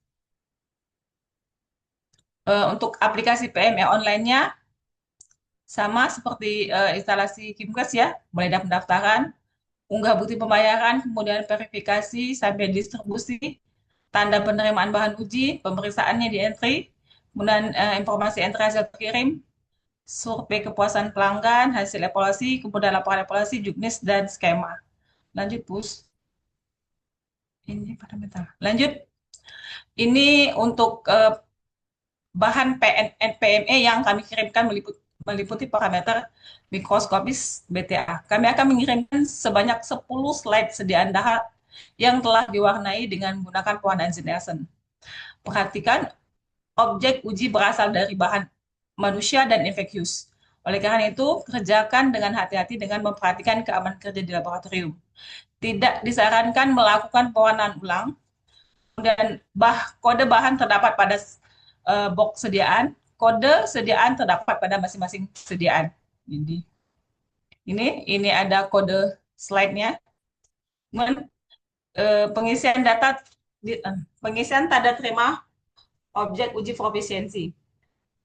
Untuk aplikasi PME online-nya sama seperti instalasi Kimkes ya, mulai dari pendaftaran, unggah bukti pembayaran, kemudian verifikasi sampai distribusi, tanda penerimaan bahan uji, pemeriksaannya di entry, kemudian informasi entry hasil terkirim, survei kepuasan pelanggan, hasil evaluasi, kemudian laporan evaluasi, juknis, dan skema. Lanjut, Pus. Ini parameter. Lanjut. Ini untuk bahan PME yang kami kirimkan meliputi parameter mikroskopis BTA. Kami akan mengirimkan sebanyak 10 slide sediaan data yang telah diwarnai dengan menggunakan pewarnaan Nielsen. Perhatikan, objek uji berasal dari bahan manusia dan infeksius. Oleh karena itu, kerjakan dengan hati-hati dengan memperhatikan keamanan kerja di laboratorium. Tidak disarankan melakukan pewarnaan ulang. Kemudian kode bahan terdapat pada box sediaan, kode sediaan terdapat pada masing-masing sediaan. Jadi ini ada kode slide-nya. Kemudian pengisian data pengisian tanda terima objek uji profisiensi.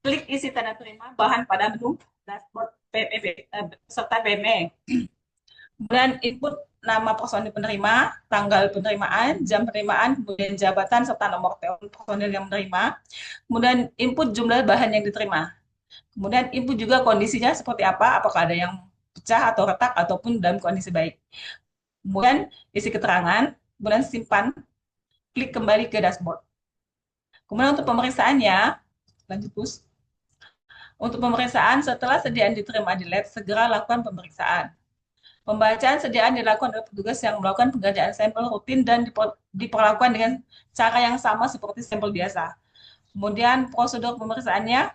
Klik isi tanda terima bahan pada menu dashboard serta PME. Kemudian input nama personil penerima, tanggal penerimaan, jam penerimaan, kemudian jabatan serta nomor telepon personil yang menerima. Kemudian input jumlah bahan yang diterima. Kemudian input juga kondisinya seperti apa, apakah ada yang pecah atau retak ataupun dalam kondisi baik. Kemudian isi keterangan, kemudian simpan, klik kembali ke dashboard. Kemudian untuk pemeriksaannya, lanjut Pus. Untuk pemeriksaan setelah sediaan diterima di lab, segera lakukan pemeriksaan. Pembacaan sediaan dilakukan oleh petugas yang melakukan pengerjaan sampel rutin dan diperlakukan dengan cara yang sama seperti sampel biasa. Kemudian prosedur pemeriksaannya,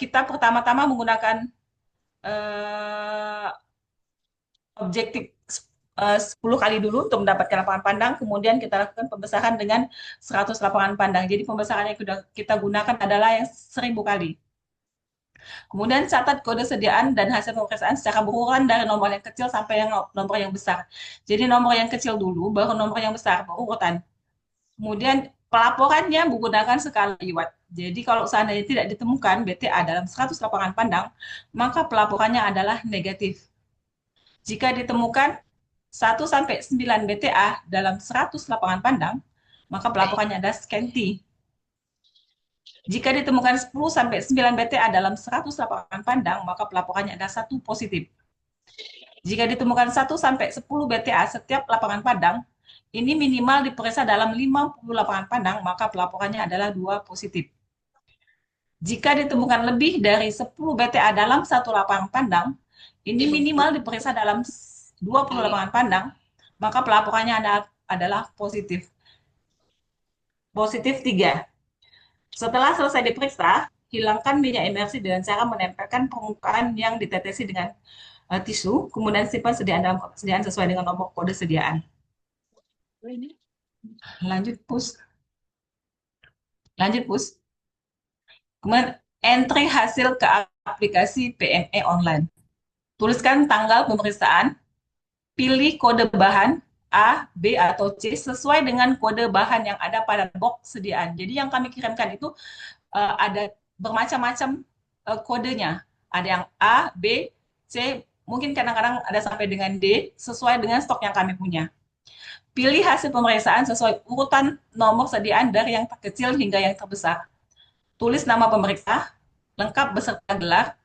kita pertama-tama menggunakan objektif 10 kali dulu untuk mendapatkan lapangan pandang, kemudian kita lakukan pembesaran dengan 100 lapangan pandang. Jadi pembesaran yang kita gunakan adalah yang 1000 kali. Kemudian catat kode sediaan dan hasil pemeriksaan secara berurutan dari nomor yang kecil sampai nomor yang besar. Jadi nomor yang kecil dulu, baru nomor yang besar, berurutan. Kemudian pelaporannya menggunakan skala IWAT. Jadi kalau seandainya tidak ditemukan BTA dalam 100 lapangan pandang, maka pelaporannya adalah negatif. Jika ditemukan 1-9 BTA dalam 100 lapangan pandang, maka pelaporannya adalah scanty. Jika ditemukan 10-9 BTA dalam 100 lapangan pandang, maka pelaporannya adalah 1 positif. Jika ditemukan 1-10 BTA setiap lapangan pandang, ini minimal diperiksa dalam 50 lapangan pandang, maka pelaporannya adalah 2 positif. Jika ditemukan lebih dari 10 BTA dalam 1 lapangan pandang, ini minimal diperiksa dalam 20 lapangan pandang, maka pelaporannya adalah positif. Positif 3. Setelah selesai diperiksa, hilangkan minyak imersi dengan cara menempelkan permukaan yang ditetesi dengan tisu, kemudian simpan sediaan dalam kotak sediaan sesuai dengan nomor kode sediaan. Lanjut, Pus. Kemudian entry hasil ke aplikasi PME online. Tuliskan tanggal pemeriksaan, pilih kode bahan A, B, atau C sesuai dengan kode bahan yang ada pada box sediaan. Jadi yang kami kirimkan itu ada bermacam-macam kodenya. Ada yang A, B, C, mungkin kadang-kadang ada sampai dengan D, sesuai dengan stok yang kami punya. Pilih hasil pemeriksaan sesuai urutan nomor sediaan dari yang terkecil hingga yang terbesar. Tulis nama pemeriksa, lengkap beserta gelar,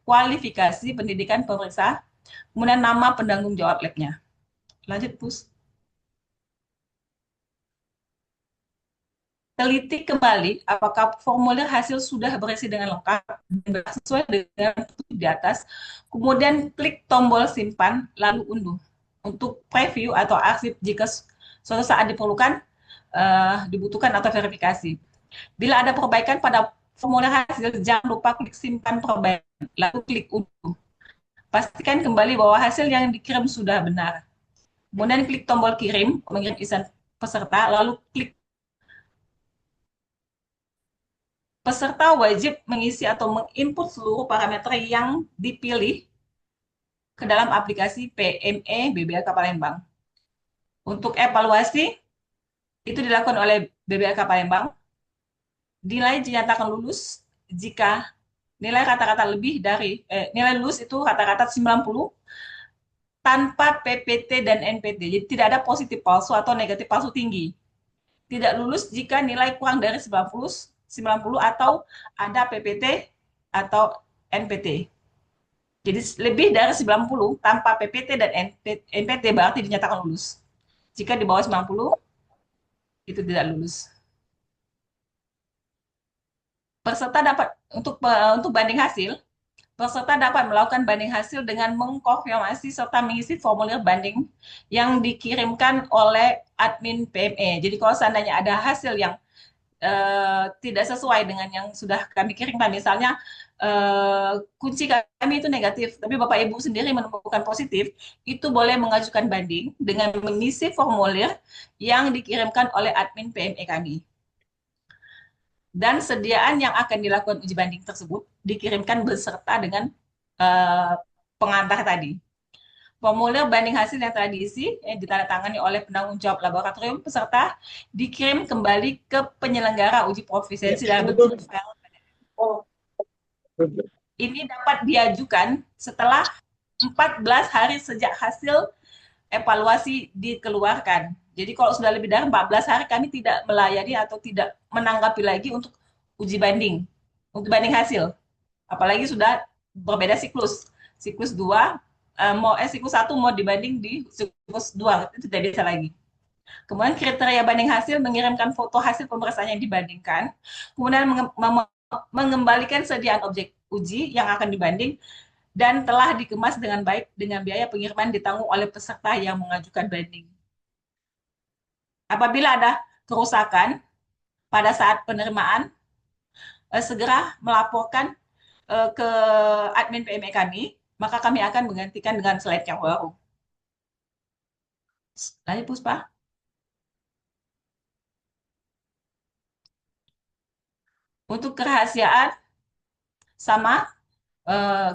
kualifikasi pendidikan pemeriksa, kemudian nama penanggung jawab labnya. Lanjut, Pus. Teliti kembali apakah formulir hasil sudah berisi dengan lengkap dan sesuai dengan di atas. Kemudian klik tombol simpan, lalu unduh. Untuk preview atau arsip jika suatu saat diperlukan, dibutuhkan atau verifikasi. Bila ada perbaikan pada formulir hasil, jangan lupa klik simpan perbaikan, lalu klik unduh. Pastikan kembali bahwa hasil yang dikirim sudah benar. Kemudian klik tombol kirim, mengirim isian peserta, lalu klik. Peserta wajib mengisi atau menginput seluruh parameter yang dipilih ke dalam aplikasi PME BBLK Palembang. Untuk evaluasi, itu dilakukan oleh BBLK Palembang. Nilai dinyatakan lulus jika nilai rata-rata lebih dari, nilai lulus itu rata-rata 90 tanpa PPT dan NPT. Jadi tidak ada positif palsu atau negatif palsu tinggi. Tidak lulus jika nilai kurang dari 90 atau ada PPT atau NPT. Jadi lebih dari 90 tanpa PPT dan NPT berarti dinyatakan lulus. Jika di bawah 90 itu tidak lulus. Peserta dapat untuk banding hasil, peserta dapat melakukan banding hasil dengan mengkonfirmasi serta mengisi formulir banding yang dikirimkan oleh admin PME. Jadi kalau seandainya ada hasil yang tidak sesuai dengan yang sudah kami kirimkan, misalnya kunci kami itu negatif, tapi Bapak Ibu sendiri menemukan positif, itu boleh mengajukan banding dengan mengisi formulir yang dikirimkan oleh admin PME kami. Dan sediaan yang akan dilakukan uji banding tersebut dikirimkan beserta dengan pengantar tadi. Formulir banding hasil yang telah diisi, yang ditandatangani oleh penanggung jawab laboratorium peserta, dikirim kembali ke penyelenggara uji profesionsi dalam bentuk file. Ini dapat diajukan setelah 14 hari sejak hasil evaluasi dikeluarkan. Jadi kalau sudah lebih dari 14 hari, kami tidak melayani atau tidak menanggapi lagi untuk uji banding, untuk banding hasil. Apalagi sudah berbeda siklus. Siklus 2, siklus 1 mau dibanding di siklus 2, itu tidak bisa lagi. Kemudian kriteria banding hasil, mengirimkan foto hasil pemeriksaan yang dibandingkan, kemudian mengembalikan sediaan objek uji yang akan dibanding, dan telah dikemas dengan baik dengan biaya pengiriman ditanggung oleh peserta yang mengajukan banding. Apabila ada kerusakan pada saat penerimaan, segera melaporkan ke admin PME kami, maka kami akan menggantikan dengan slide yang baru. Lanjut, Puspa. Untuk kerahasiaan, sama,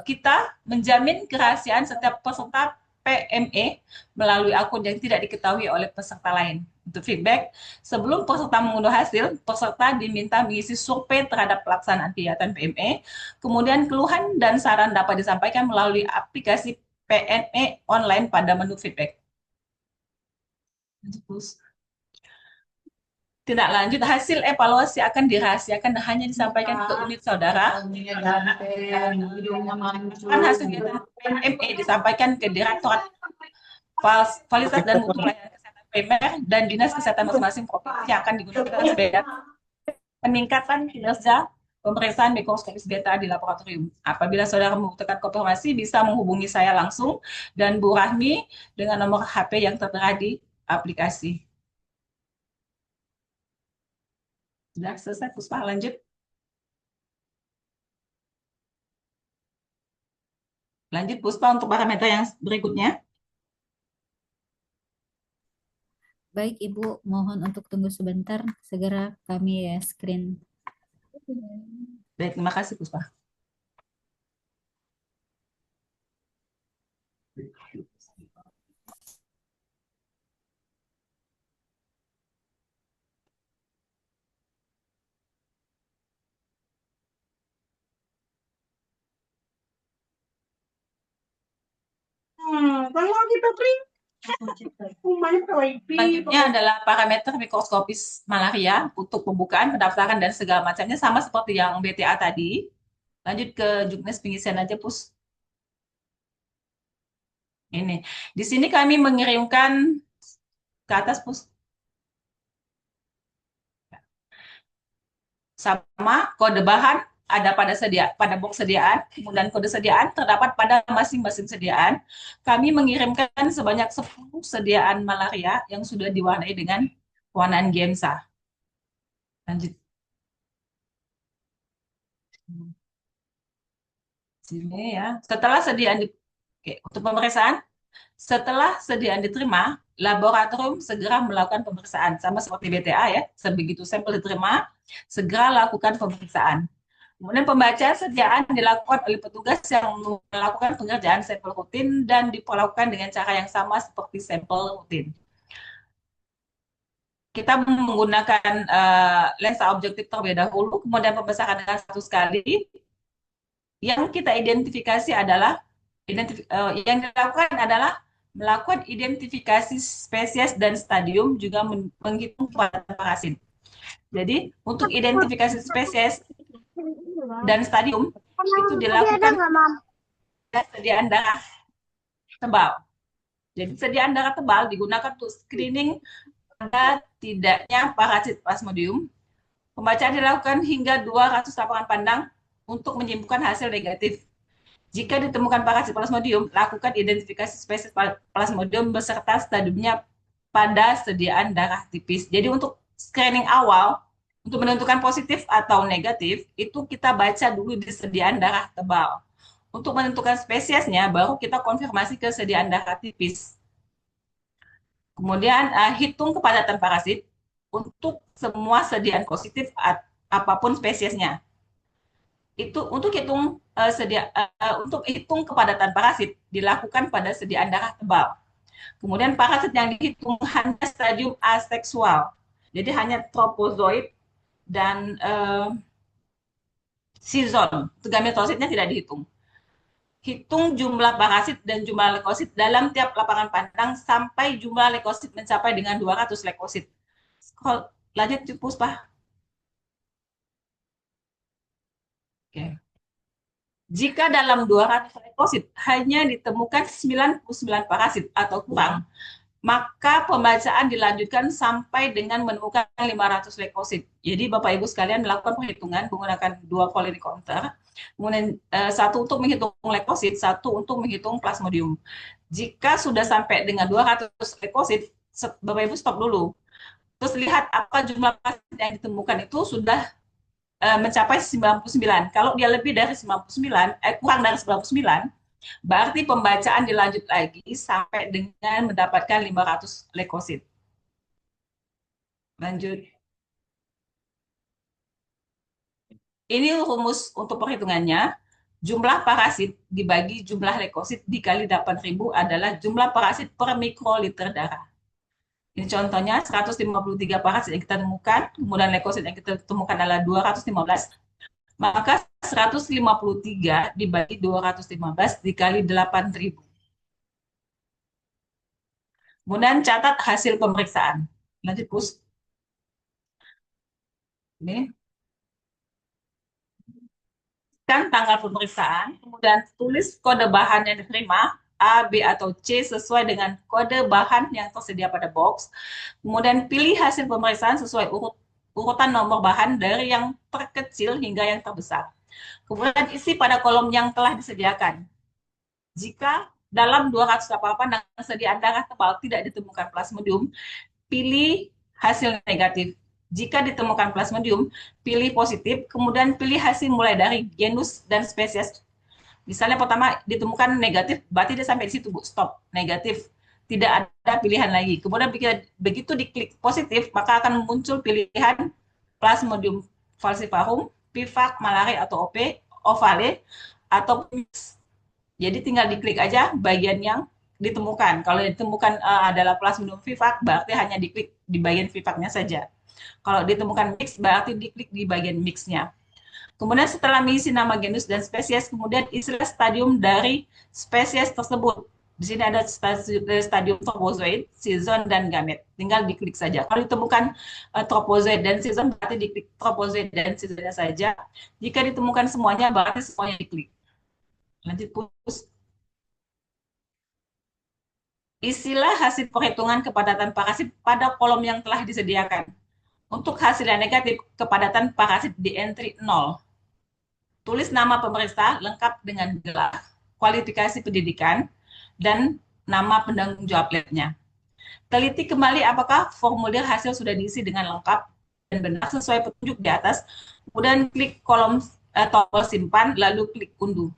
kita menjamin kerahasiaan setiap peserta PME melalui akun yang tidak diketahui oleh peserta lain. Untuk feedback, sebelum peserta mengunduh hasil, peserta diminta mengisi survei terhadap pelaksanaan kegiatan PME, kemudian keluhan dan saran dapat disampaikan melalui aplikasi PME online pada menu feedback. Tidak lanjut, hasil evaluasi akan dirahasiakan dan hanya disampaikan ke unit saudara. Kan hasil PME disampaikan ke Direktorat Fasilitas dan Mutu Pelayanan Kesehatan Primer dan Dinas Kesehatan masing-masing provinsi yang akan digunakan sebagai peningkatan kinerja pemeriksaan mikroskopis beta di laboratorium. Apabila saudara membutuhkan konfirmasi, bisa menghubungi saya langsung dan Bu Rahmi dengan nomor HP yang tertera di aplikasi. Sudah selesai, Puspa, lanjut. Lanjut, Puspa, untuk parameter yang berikutnya. Baik, Ibu, mohon untuk tunggu sebentar. Segera kami screen. Baik, terima kasih, Puspa. Selanjutnya adalah parameter mikroskopis malaria untuk pembukaan, pendaftaran, dan segala macamnya sama seperti yang BTA tadi. Lanjut ke juknis pengisian aja, Pus. Ini. Di sini kami mengirimkan ke atas, Pus. Sama kode bahan ada pada box sediaan, kemudian kode sediaan terdapat pada masing-masing sediaan. Kami mengirimkan sebanyak 10 sediaan malaria yang sudah diwarnai dengan warnaan Gemsa. Lanjut. Sini ya. Untuk pemeriksaan, setelah sediaan diterima, laboratorium segera melakukan pemeriksaan. Sama seperti BTA ya, sebegitu sampel diterima, segera lakukan pemeriksaan. Kemudian pembacaan sediaan dilakukan oleh petugas yang melakukan pengerjaan sampel rutin dan diperlakukan dengan cara yang sama seperti sampel rutin. Kita menggunakan lensa objektif terlebih dahulu, kemudian pembesaran dengan 1 kali. Yang kita identifikasi adalah yang dilakukan adalah melakukan identifikasi spesies dan stadium, juga menghitung kepadatan parasit. Jadi untuk identifikasi spesies dan stadium itu dilakukan sediaan darah tebal. Jadi sediaan darah tebal digunakan untuk screening pada tidaknya parasit Plasmodium. Pembacaan dilakukan hingga 200 lapangan pandang untuk menyimpulkan hasil negatif. Jika ditemukan parasit Plasmodium, lakukan identifikasi spesies Plasmodium beserta stadiumnya pada sediaan darah tipis. Jadi untuk screening awal, untuk menentukan positif atau negatif, itu kita baca dulu di sediaan darah tebal. Untuk menentukan spesiesnya, baru kita konfirmasi ke sediaan darah tipis. Kemudian hitung kepadatan parasit untuk semua sediaan positif apapun spesiesnya. Itu untuk hitung kepadatan parasit dilakukan pada sediaan darah tebal. Kemudian parasit yang dihitung hanya stadium aseksual, jadi hanya tropozoid dan sizon. Gametositnya tidak dihitung. Hitung jumlah parasit dan jumlah leukosit dalam tiap lapangan pandang sampai jumlah leukosit mencapai dengan 200 leukosit. Lanjut, Puspa. Oke. Jika dalam 200 leukosit hanya ditemukan 99 parasit atau kurang, maka pembacaan dilanjutkan sampai dengan menemukan 500 leukosit. Jadi Bapak Ibu sekalian melakukan perhitungan menggunakan 2 colony counter, kemudian 1 untuk menghitung leukosit, 1 untuk menghitung plasmodium. Jika sudah sampai dengan 200 leukosit, Bapak Ibu stop dulu. Terus lihat apa jumlah parasit yang ditemukan itu sudah mencapai 99. Kalau dia lebih dari 99, kurang dari 99, berarti pembacaan dilanjut lagi sampai dengan mendapatkan 500 leukosit. Lanjut. Ini rumus untuk perhitungannya. Jumlah parasit dibagi jumlah leukosit dikali 8.000 adalah jumlah parasit per mikroliter darah. Ini contohnya 153 parasit yang kita temukan, kemudian leukosit yang kita temukan adalah 215. Maka 153 dibagi 215 dikali 8.000. Kemudian catat hasil pemeriksaan. Lanjut, Pus. Ini. Kan tanggal pemeriksaan, kemudian tulis kode bahan yang diterima, A, B, atau C sesuai dengan kode bahan yang tersedia pada box. Kemudian pilih hasil pemeriksaan sesuai urutan nomor bahan dari yang terkecil hingga yang terbesar. Kemudian isi pada kolom yang telah disediakan. Jika dalam 288 dengan sediaan darah tebal tidak ditemukan plasmodium, pilih hasil negatif. Jika ditemukan plasmodium, pilih positif, kemudian pilih hasil mulai dari genus dan spesies. Misalnya pertama ditemukan negatif, berarti dia sampai di situ, Bu, stop, negatif. Tidak ada pilihan lagi. Kemudian begitu diklik positif, maka akan muncul pilihan Plasmodium falciparum, Pivax malaria atau OP, ovale, atau mix. Jadi tinggal diklik aja bagian yang ditemukan. Kalau ditemukan adalah Plasmodium vivax, berarti hanya diklik di bagian vivaxnya saja. Kalau ditemukan mix, berarti diklik di bagian mixnya. Kemudian setelah mengisi nama genus dan spesies, kemudian isilah stadium dari spesies tersebut. Di sini ada stadium tropozoid, season, dan gamet. Tinggal diklik saja. Kalau ditemukan tropozoid dan season, berarti diklik tropozoid dan seasonnya saja. Jika ditemukan semuanya, berarti semuanya diklik. Lanjut, Pus. Isilah hasil perhitungan kepadatan parasit pada kolom yang telah disediakan. Untuk hasil yang negatif, kepadatan parasit di entry 0. Tulis nama pemeriksa lengkap dengan gelar, kualifikasi pendidikan, dan nama penanggung jawab labnya. Teliti kembali apakah formulir hasil sudah diisi dengan lengkap dan benar sesuai petunjuk di atas. Kemudian klik kolom tombol simpan, lalu klik unduh.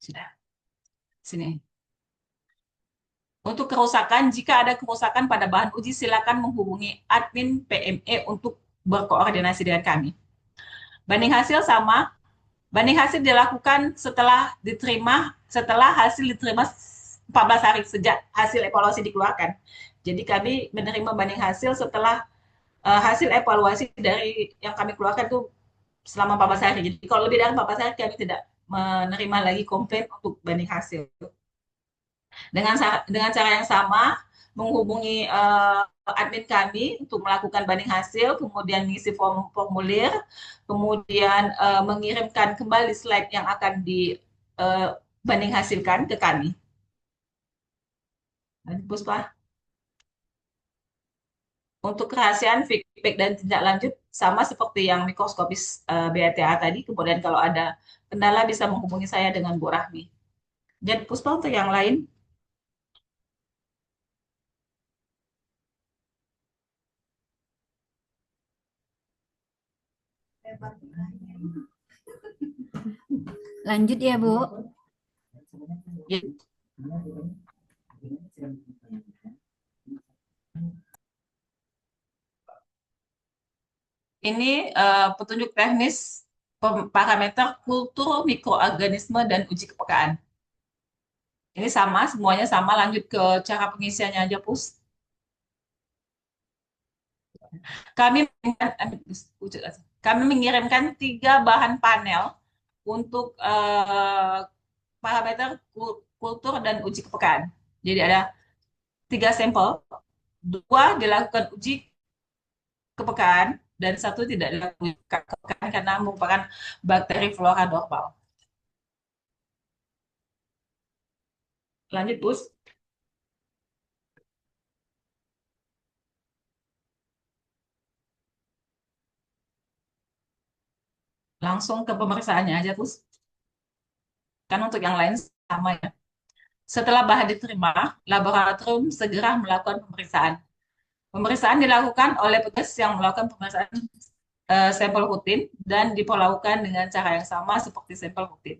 Sudah. Sini. Untuk kerusakan, jika ada kerusakan pada bahan uji, silakan menghubungi admin PME untuk berkoordinasi dengan kami. Banding hasil sama. Banding hasil dilakukan setelah hasil diterima 14 hari sejak hasil evaluasi dikeluarkan. Jadi kami menerima banding hasil setelah hasil evaluasi dari yang kami keluarkan itu selama 14 hari. Jadi kalau lebih dari 14 hari kami tidak menerima lagi komplain untuk banding hasil. Dengan cara yang sama, menghubungi admin kami untuk melakukan banding hasil, kemudian mengisi formulir, kemudian mengirimkan kembali slide yang akan dibanding hasilkan ke kami. Lanjut, Puspa. Untuk kerahasiaan, feedback, dan tindak lanjut sama seperti yang mikroskopis BATA tadi. Kemudian kalau ada kendala bisa menghubungi saya dengan Bu Rahmi. Dan Puspa untuk yang lain. Lanjut ya, Bu. Ya. Ini petunjuk teknis parameter kultur mikroorganisme dan uji kepekaan. Ini sama, semuanya sama. Lanjut ke cara pengisiannya aja, Pus. Kami mengirimkan 3 bahan panel untuk parameter kultur dan uji kepekaan. Jadi ada 3 sampel, 2 dilakukan uji kepekaan, dan 1 tidak dilakukan kepekaan karena merupakan bakteri flora normal. Lanjut, Pus. Langsung ke pemeriksaannya aja, Pus. Kan untuk yang lain sama ya. Setelah bahan diterima, laboratorium segera melakukan pemeriksaan. Pemeriksaan dilakukan oleh petugas yang melakukan pemeriksaan sampel rutin dan diperlakukan dengan cara yang sama seperti sampel rutin.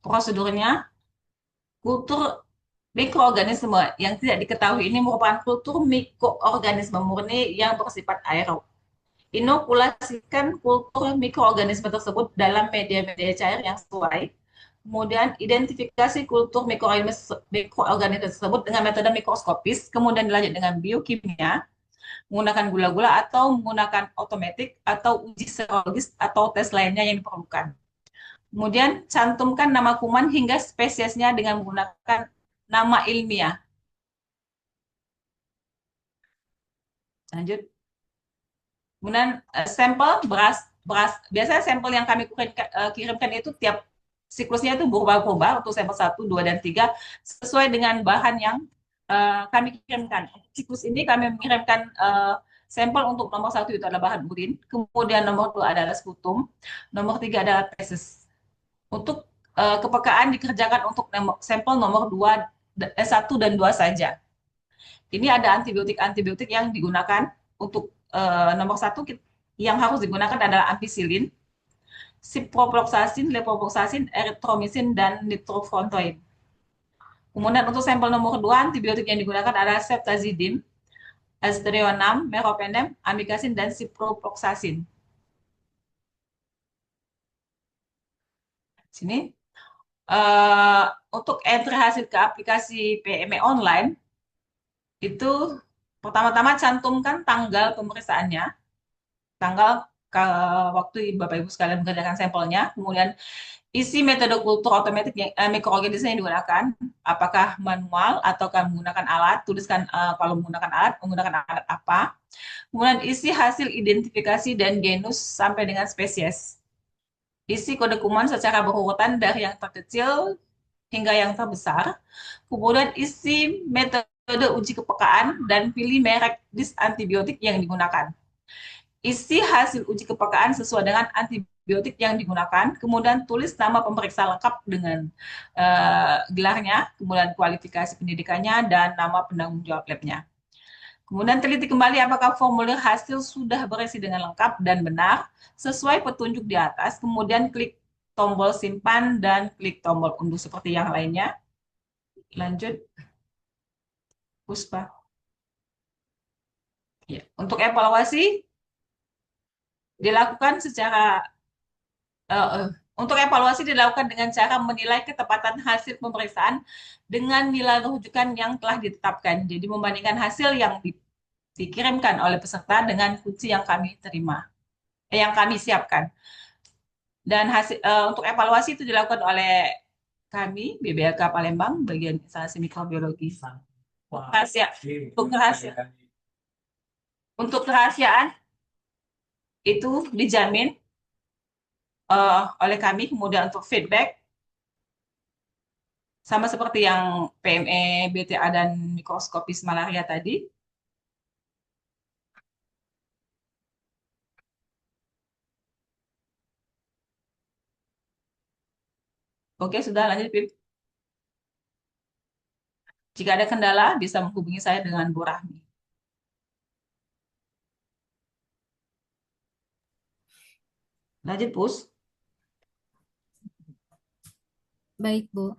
Prosedurnya, kultur mikroorganisme yang tidak diketahui ini merupakan kultur mikroorganisme murni yang bersifat aerob. Inokulasikan kultur mikroorganisme tersebut dalam media-media cair yang sesuai. Kemudian identifikasi kultur mikroorganisme tersebut dengan metode mikroskopis, kemudian dilanjut dengan biokimia, menggunakan gula-gula atau menggunakan otomatik atau uji serologis atau tes lainnya yang diperlukan. Kemudian cantumkan nama kuman hingga spesiesnya dengan menggunakan nama ilmiah. Lanjut. Kemudian sampel beras, biasanya sampel yang kami kirimkan itu tiap siklusnya itu berubah-ubah untuk sampel 1, 2, dan 3 sesuai dengan bahan yang kami kirimkan. Siklus ini kami mengirimkan sampel untuk nomor 1 itu adalah bahan urin, kemudian nomor 2 adalah sputum, nomor 3 adalah feses. Untuk kepekaan dikerjakan untuk sampel nomor 1 dan 2 saja. Ini ada antibiotik yang digunakan untuk nomor 1 yang harus digunakan adalah ampicillin, ciprofloxacin, levofloxacin, erythromycin, dan nitrofurantoin. Kemudian untuk sampel nomor 2, antibiotik yang digunakan adalah ceftazidime, aztreonam, meropenem, amikacin, dan ciprofloxacin. Sini. Untuk entry hasil ke aplikasi PME online, itu pertama-tama cantumkan tanggal pemeriksaannya, tanggal waktu Bapak Ibu sekalian mengerjakan sampelnya. Kemudian isi metode kultur otomatis yang mikroorganisme yang digunakan, apakah manual ataukah menggunakan alat, tuliskan kalau menggunakan alat apa. Kemudian isi hasil identifikasi dan genus sampai dengan spesies. Isi kode kuman secara berurutan dari yang terkecil hingga yang terbesar. Kemudian isi metode uji kepekaan dan pilih merek dis antibiotik yang digunakan. Isi hasil uji kepekaan sesuai dengan antibiotik yang digunakan, kemudian tulis nama pemeriksa lengkap dengan gelarnya, kemudian kualifikasi pendidikannya, dan nama penanggung jawab labnya. Kemudian teliti kembali apakah formulir hasil sudah berisi dengan lengkap dan benar sesuai petunjuk di atas, kemudian klik tombol simpan dan klik tombol unduh seperti yang lainnya. Lanjut, Puspa. Ya, untuk evaluasi dilakukan secara untuk evaluasi dilakukan dengan cara menilai ketepatan hasil pemeriksaan dengan nilai rujukan yang telah ditetapkan. Jadi membandingkan hasil yang dikirimkan oleh peserta dengan kunci yang kami terima, yang kami siapkan. Dan hasil untuk evaluasi itu dilakukan oleh kami BBLK Palembang bagian instalasi mikrobiologi. Untuk kerahasiaan itu dijamin oleh kami. Kemudian untuk feedback sama seperti yang PME, BTA, dan mikroskopis malaria tadi. Oke, sudah lanjut, Pip. Jika ada kendala, bisa menghubungi saya dengan Bu Rahmi. Lanjut, Pus. Baik, Bu.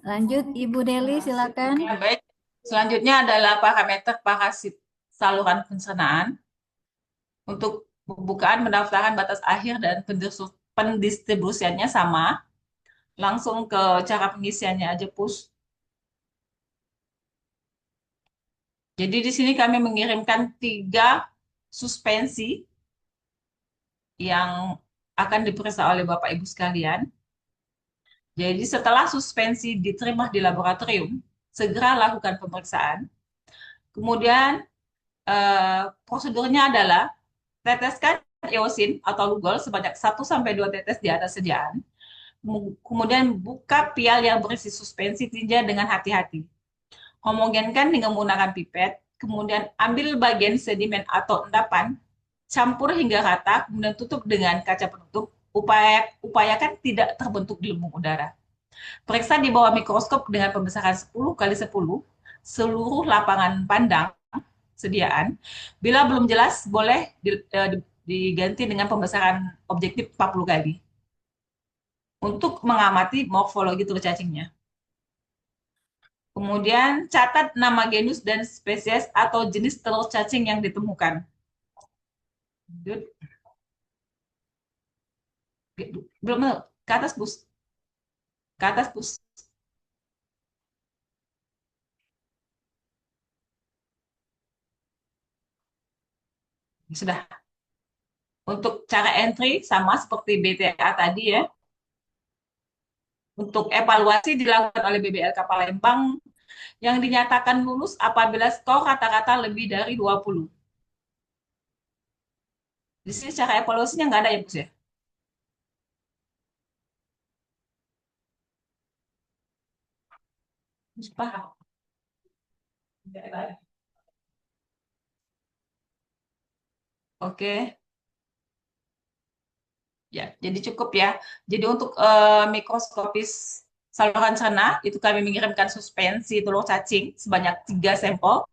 Lanjut, Ibu Deli, silakan. Baik, selanjutnya adalah parameter parasit saluran pencernaan. Untuk pembukaan, pendaftaran, batas akhir, dan pendistribusiannya sama. Langsung ke cara pengisiannya aja, Pus. Jadi di sini kami mengirimkan 3 suspensi yang akan diperiksa oleh Bapak Ibu sekalian. Jadi setelah suspensi diterima di laboratorium, segera lakukan pemeriksaan. Kemudian prosedurnya adalah teteskan eosin atau lugol sebanyak 1-2 tetes di atas sediaan. Kemudian buka pial yang berisi suspensi tinja dengan hati-hati. Homogenkan dengan menggunakan pipet, kemudian ambil bagian sedimen atau endapan, campur hingga rata, kemudian tutup dengan kaca penutup. Upayakan tidak terbentuk gelembung udara. Periksa di bawah mikroskop dengan pembesaran 10x10 seluruh lapangan pandang sediaan. Bila belum jelas, boleh diganti dengan pembesaran objektif 40 kali untuk mengamati morfologi telur cacingnya. Kemudian catat nama genus dan spesies atau jenis telur cacing yang ditemukan. Belum, ke atas, Bus. Ke atas, Bus. Sudah. Untuk cara entry sama seperti BTA tadi ya. Untuk evaluasi dilakukan oleh BBLK Palembang yang dinyatakan lulus apabila skor rata-rata lebih dari 20. Di sini cara evaluasinya nggak ada ya, Bus ya? Paham. Oke. Ya, jadi cukup ya. Jadi untuk mikroskopis saluran cerna itu kami mengirimkan suspensi telur cacing sebanyak 3 sampel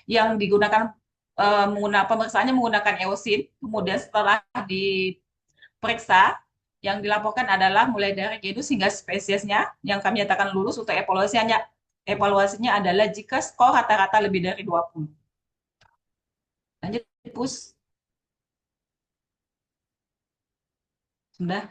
yang digunakan menggunakan pemeriksaannya menggunakan eosin. Kemudian setelah diperiksa, yang dilaporkan adalah mulai dari genus hingga spesiesnya yang kami nyatakan lulus. Untuk evaluasinya adalah jika skor rata-rata lebih dari 20. Lanjut, Pus. Sudah.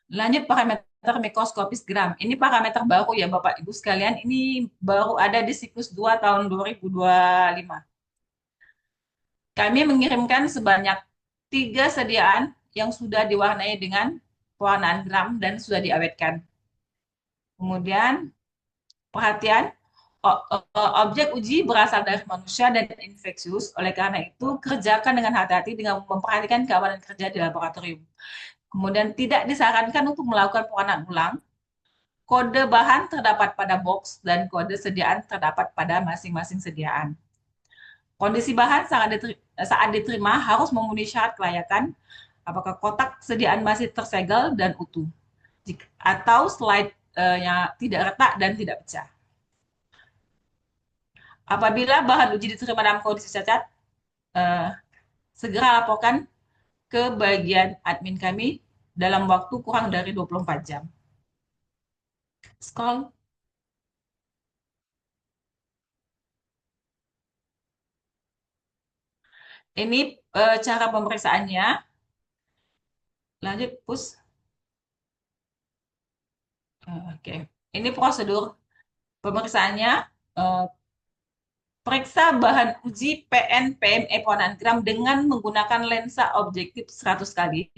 Lanjut parameter mikroskopis gram. Ini parameter baru ya Bapak Ibu sekalian. Ini baru ada di siklus 2 tahun 2025. Kami mengirimkan sebanyak 3 sediaan yang sudah diwarnai dengan pewarnaan gram dan sudah diawetkan. Kemudian perhatian, objek uji berasal dari manusia dan infeksius. Oleh karena itu, kerjakan dengan hati-hati dengan memperhatikan keamanan kerja di laboratorium. Kemudian tidak disarankan untuk melakukan pewarnaan ulang. Kode bahan terdapat pada box dan kode sediaan terdapat pada masing-masing sediaan. Kondisi bahan saat diterima harus memenuhi syarat kelayakan, apakah kotak sediaan masih tersegel dan utuh, atau slide-nya tidak retak dan tidak pecah. Apabila bahan uji diterima dalam kondisi cacat, segera laporkan ke bagian admin kami dalam waktu kurang dari 24 jam. Scroll. Ini cara pemeriksaannya. Lanjut, push. Oke. Ini prosedur pemeriksaannya. Periksa bahan uji PN PME pewarnaan gram dengan menggunakan lensa objektif 100 kali,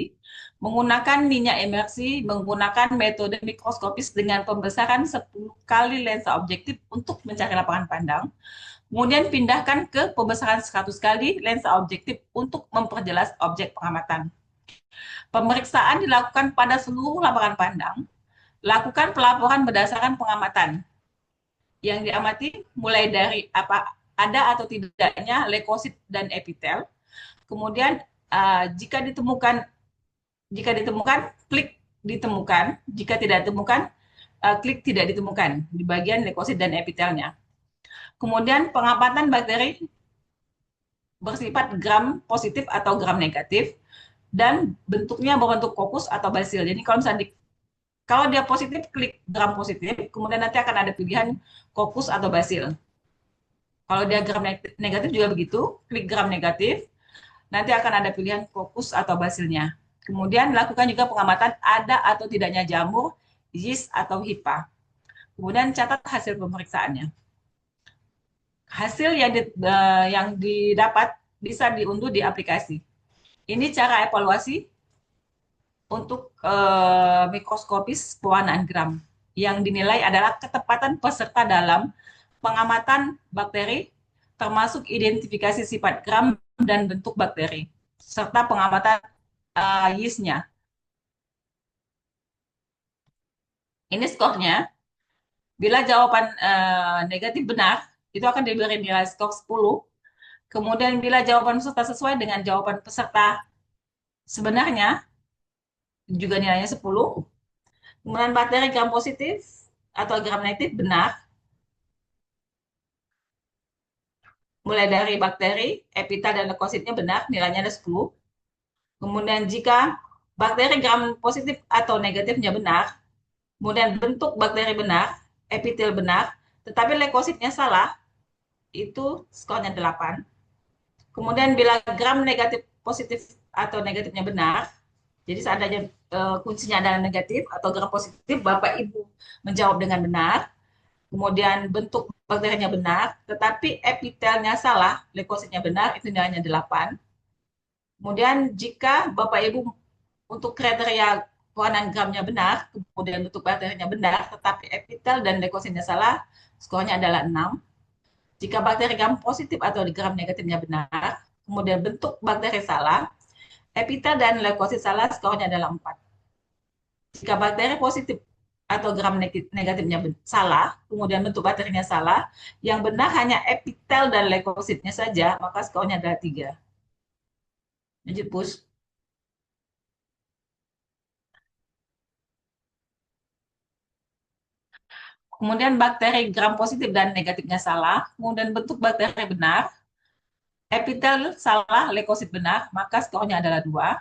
menggunakan minyak emersi, menggunakan metode mikroskopis dengan pembesaran 10 kali lensa objektif untuk mencari lapangan pandang. Kemudian pindahkan ke pembesaran 100 kali lensa objektif untuk memperjelas objek pengamatan. Pemeriksaan dilakukan pada seluruh lapangan pandang. Lakukan pelaporan berdasarkan pengamatan. Yang diamati mulai dari ada atau tidaknya leukosit dan epitel. Kemudian jika ditemukan, klik ditemukan. Jika tidak ditemukan, klik tidak ditemukan di bagian leukosit dan epitelnya. Kemudian pengamatan bakteri bersifat gram positif atau gram negatif dan bentuknya berbentuk kokus atau basil. Jadi kalau dia positif, klik gram positif, kemudian nanti akan ada pilihan kokus atau basil. Kalau dia gram negatif juga begitu, klik gram negatif, nanti akan ada pilihan kokus atau basilnya. Kemudian lakukan juga pengamatan ada atau tidaknya jamur, yeast atau HIPA. Kemudian catat hasil pemeriksaannya. Hasil yang didapat bisa diunduh di aplikasi. Ini cara evaluasi untuk mikroskopis pewarnaan gram yang dinilai adalah ketepatan peserta dalam pengamatan bakteri, termasuk identifikasi sifat gram dan bentuk bakteri, serta pengamatan yeast-nya. Ini skornya. Bila jawaban negatif benar, itu akan diberi nilai skor 10. Kemudian bila jawaban peserta sesuai dengan jawaban peserta sebenarnya, juga nilainya 10. Kemudian bakteri gram positif atau gram negatif benar. Mulai dari bakteri, epitel, dan leukositnya benar, nilainya ada 10. Kemudian jika bakteri gram positif atau negatifnya benar, kemudian bentuk bakteri benar, epitel benar, tetapi leukositnya salah, itu skornya 8. Kemudian bila gram negatif positif atau negatifnya benar, jadi seandainya kuncinya adalah negatif atau gram positif, Bapak Ibu menjawab dengan benar. Kemudian bentuk bakterinya benar, tetapi epitelnya salah, leukositnya benar, itu nilainya 8. Kemudian jika Bapak Ibu untuk kriteria pewarnaan gramnya benar, kemudian bentuk bakterinya benar, tetapi epitel dan leukositnya salah, skornya adalah 6. Jika bakteri gram positif atau gram negatifnya benar, kemudian bentuk bakteri salah, epitel dan leukosit salah, skornya adalah 4. Jika bakteri positif atau gram negatifnya salah, kemudian bentuk bakterinya salah, yang benar hanya epitel dan leukositnya saja, maka skornya adalah 3. Lanjut, push. Kemudian bakteri gram positif dan negatifnya salah, kemudian bentuk bakteri benar, epitel salah, leukosit benar, maka skornya adalah 2.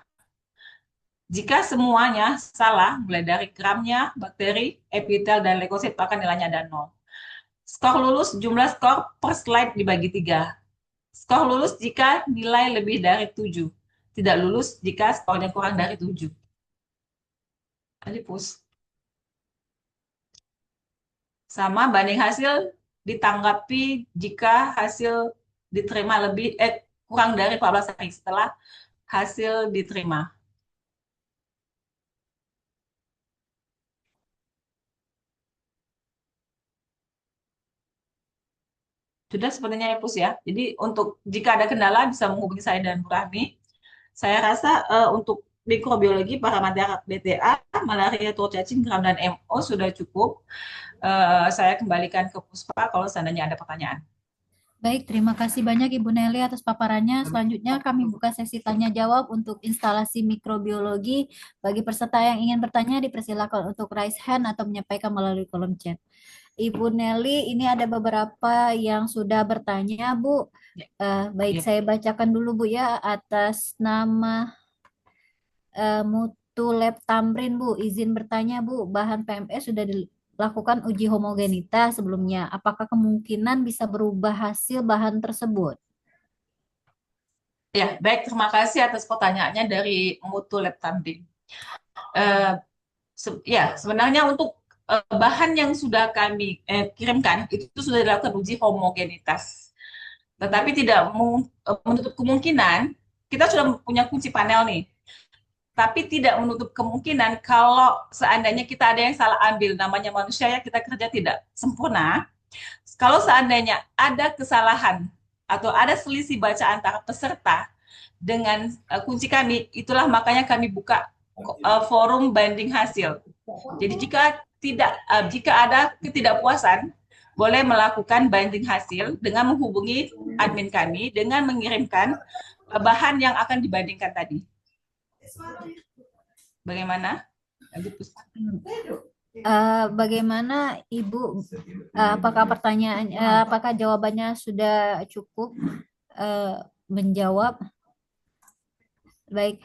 Jika semuanya salah, mulai dari gramnya, bakteri, epitel, dan leukosit, maka nilainya ada 0. Skor lulus jumlah skor per slide dibagi 3. Skor lulus jika nilai lebih dari 7. Tidak lulus jika skornya kurang dari 7. Adipus. Sama banding hasil ditanggapi jika hasil diterima kurang dari 14 hari setelah hasil diterima. Sudah sepertinya ya, Pus ya. Jadi untuk jika ada kendala bisa menghubungi saya dan Bu Rahmi. Saya rasa untuk mikrobiologi, parameter BTA, malaria, telur cacing, gram, dan MO sudah cukup. Saya kembalikan ke Puspa kalau seandainya ada pertanyaan. Baik, terima kasih banyak Ibu Nelly atas paparannya. Selanjutnya kami buka sesi tanya jawab untuk instalasi mikrobiologi. Bagi peserta yang ingin bertanya dipersilakan untuk raise hand atau menyampaikan melalui kolom chat. Ibu Nelly, ini ada beberapa yang sudah bertanya, Bu. Baik, Ya. saya bacakan dulu, Bu ya, atas nama Mutu Lab Tamrin, Bu. Izin bertanya, Bu, bahan PMS sudah dilakukan uji homogenitas sebelumnya. Apakah kemungkinan bisa berubah hasil bahan tersebut? Ya, baik. Terima kasih atas pertanyaannya dari Mutu Lab Tamrin. Ya, sebenarnya untuk bahan yang sudah kami kirimkan itu sudah dilakukan uji homogenitas. Tetapi tidak menutup kemungkinan kita sudah punya kunci panel nih. Tapi tidak menutup kemungkinan kalau seandainya kita ada yang salah ambil, namanya manusia ya, kita kerja tidak sempurna. Kalau seandainya ada kesalahan atau ada selisih baca antara peserta dengan kunci kami, itulah makanya kami buka forum banding hasil. Jadi jika ada ketidakpuasan, boleh melakukan banding hasil dengan menghubungi admin kami dengan mengirimkan bahan yang akan dibandingkan tadi. Bagaimana? Bagaimana Ibu? Apakah jawabannya sudah cukup menjawab? Baik,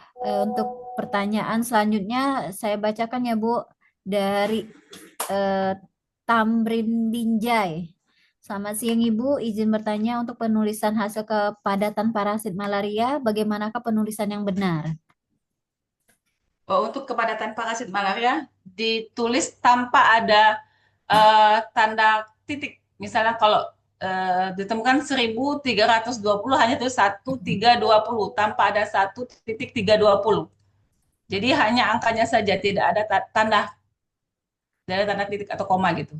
untuk pertanyaan selanjutnya saya bacakan ya Bu dari Tamrin Binjai. Selamat siang Ibu, izin bertanya untuk penulisan hasil kepadatan parasit malaria, bagaimanakah penulisan yang benar? Untuk kepadatan parasit malaria ditulis tanpa ada tanda titik. Misalnya kalau ditemukan 1320 hanya tulis 1320 tanpa ada 1.320. Jadi hanya angkanya saja, tidak ada tanda titik atau koma gitu.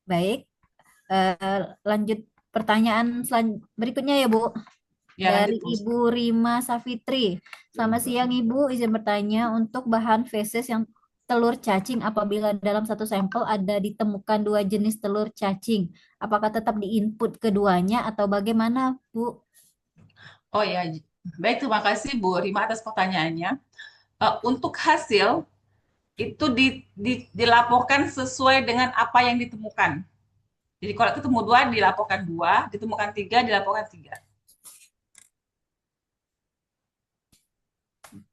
Baik, lanjut pertanyaan berikutnya ya Bu. Ya, Dari lanjut, Ibu Rima Safitri. Selamat siang Ibu, izin bertanya untuk bahan feses yang telur cacing apabila dalam satu sampel ada ditemukan 2 jenis telur cacing. Apakah tetap diinput keduanya atau bagaimana Bu? Oh ya, baik, terima kasih Bu Rima atas pertanyaannya. Untuk hasil itu dilaporkan sesuai dengan apa yang ditemukan. Jadi kalau ketemu 2 dilaporkan 2, ditemukan 3 dilaporkan 3.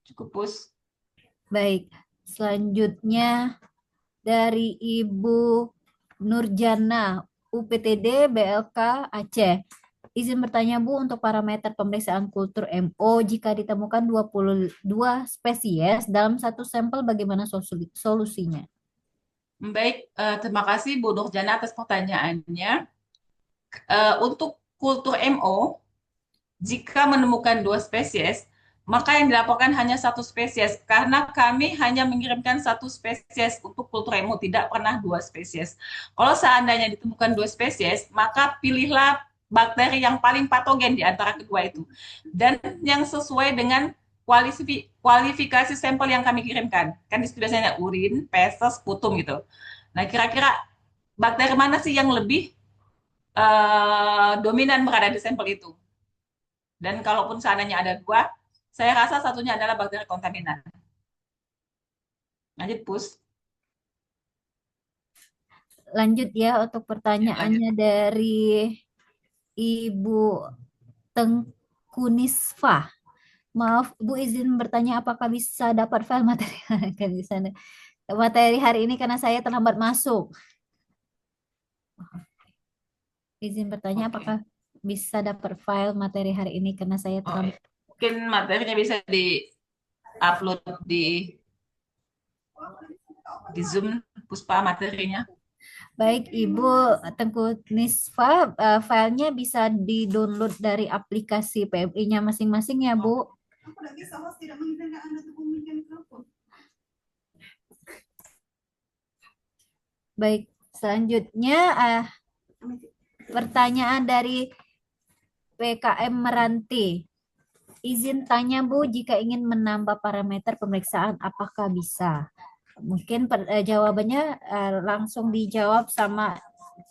Cukup Pus. Baik, selanjutnya dari Ibu Nurjana UPTD BLK Aceh. Izin bertanya Bu untuk parameter pemeriksaan kultur MO jika ditemukan 22 spesies dalam satu sampel bagaimana solusinya? Baik, terima kasih Bu Nurjana atas pertanyaannya. Untuk kultur MO, jika menemukan 2 spesies, maka yang dilaporkan hanya 1 spesies karena kami hanya mengirimkan 1 spesies untuk kultur MO, tidak pernah 2 spesies. Kalau seandainya ditemukan 2 spesies, maka pilihlah bakteri yang paling patogen di antara kedua itu dan yang sesuai dengan kualifikasi sampel yang kami kirimkan. Kan di situ biasanya urin, feses, putum gitu. Nah, kira-kira bakteri mana sih yang lebih dominan berada di sampel itu? Dan kalaupun seandainya ada 2, saya rasa satunya adalah bakteri kontaminan. Lanjut, Pus. Lanjut ya untuk pertanyaannya dari Ibu Tengkunisfa. Maaf, Bu izin bertanya apakah bisa dapat file materi di sana. materi hari ini karena saya terlambat masuk. Izin bertanya, Oke. apakah bisa dapat file materi hari ini karena saya Oh, terlambat. mungkin materinya bisa di-upload di Zoom, Puspa, materinya. Baik, Ibu Tengku Nisfa, filenya bisa di-download dari aplikasi PMI-nya masing-masing ya, Bu. Baik, selanjutnya pertanyaan dari PKM Meranti. Izin tanya Bu, jika ingin menambah parameter pemeriksaan, apakah bisa? Mungkin jawabannya langsung dijawab sama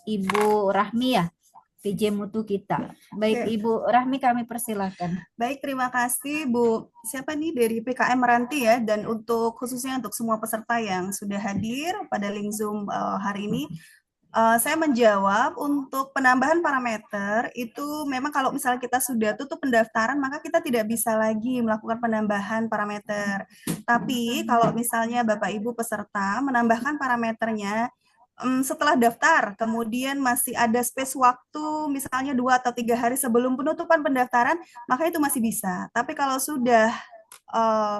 Ibu Rahmi ya, PJ Mutu kita. Baik, Oke. Ibu Rahmi, kami persilakan. Baik, terima kasih Bu. Siapa nih dari PKM Meranti ya? Dan untuk khususnya untuk semua peserta yang sudah hadir pada link Zoom hari ini, saya menjawab untuk penambahan parameter itu memang kalau misalnya kita sudah tutup pendaftaran maka kita tidak bisa lagi melakukan penambahan parameter. Tapi kalau misalnya Bapak Ibu peserta menambahkan parameternya setelah daftar, kemudian masih ada space waktu misalnya 2 atau 3 hari sebelum penutupan pendaftaran, maka itu masih bisa. Tapi kalau sudah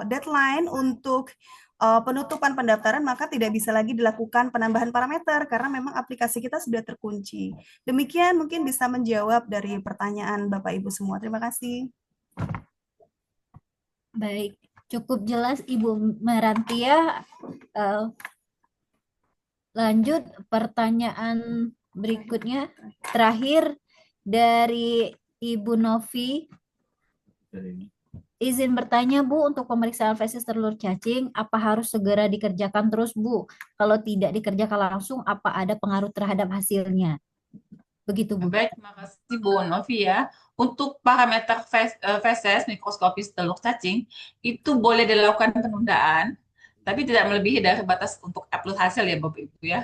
deadline untuk penutupan pendaftaran, maka tidak bisa lagi dilakukan penambahan parameter karena memang aplikasi kita sudah terkunci. Demikian mungkin bisa menjawab dari pertanyaan Bapak Ibu semua. Terima kasih. Baik, cukup jelas Ibu Merantia. Lanjut pertanyaan berikutnya, terakhir dari Ibu Novi. Izin bertanya Bu, untuk pemeriksaan feses telur cacing, apa harus segera dikerjakan terus Bu? Kalau tidak dikerjakan langsung, apa ada pengaruh terhadap hasilnya? Begitu Bu. Baik, terima kasih Bu Novi ya. Untuk parameter feses mikroskopis telur cacing, itu boleh dilakukan penundaan, tapi tidak melebihi dari batas untuk upload hasil ya Bapak Ibu ya.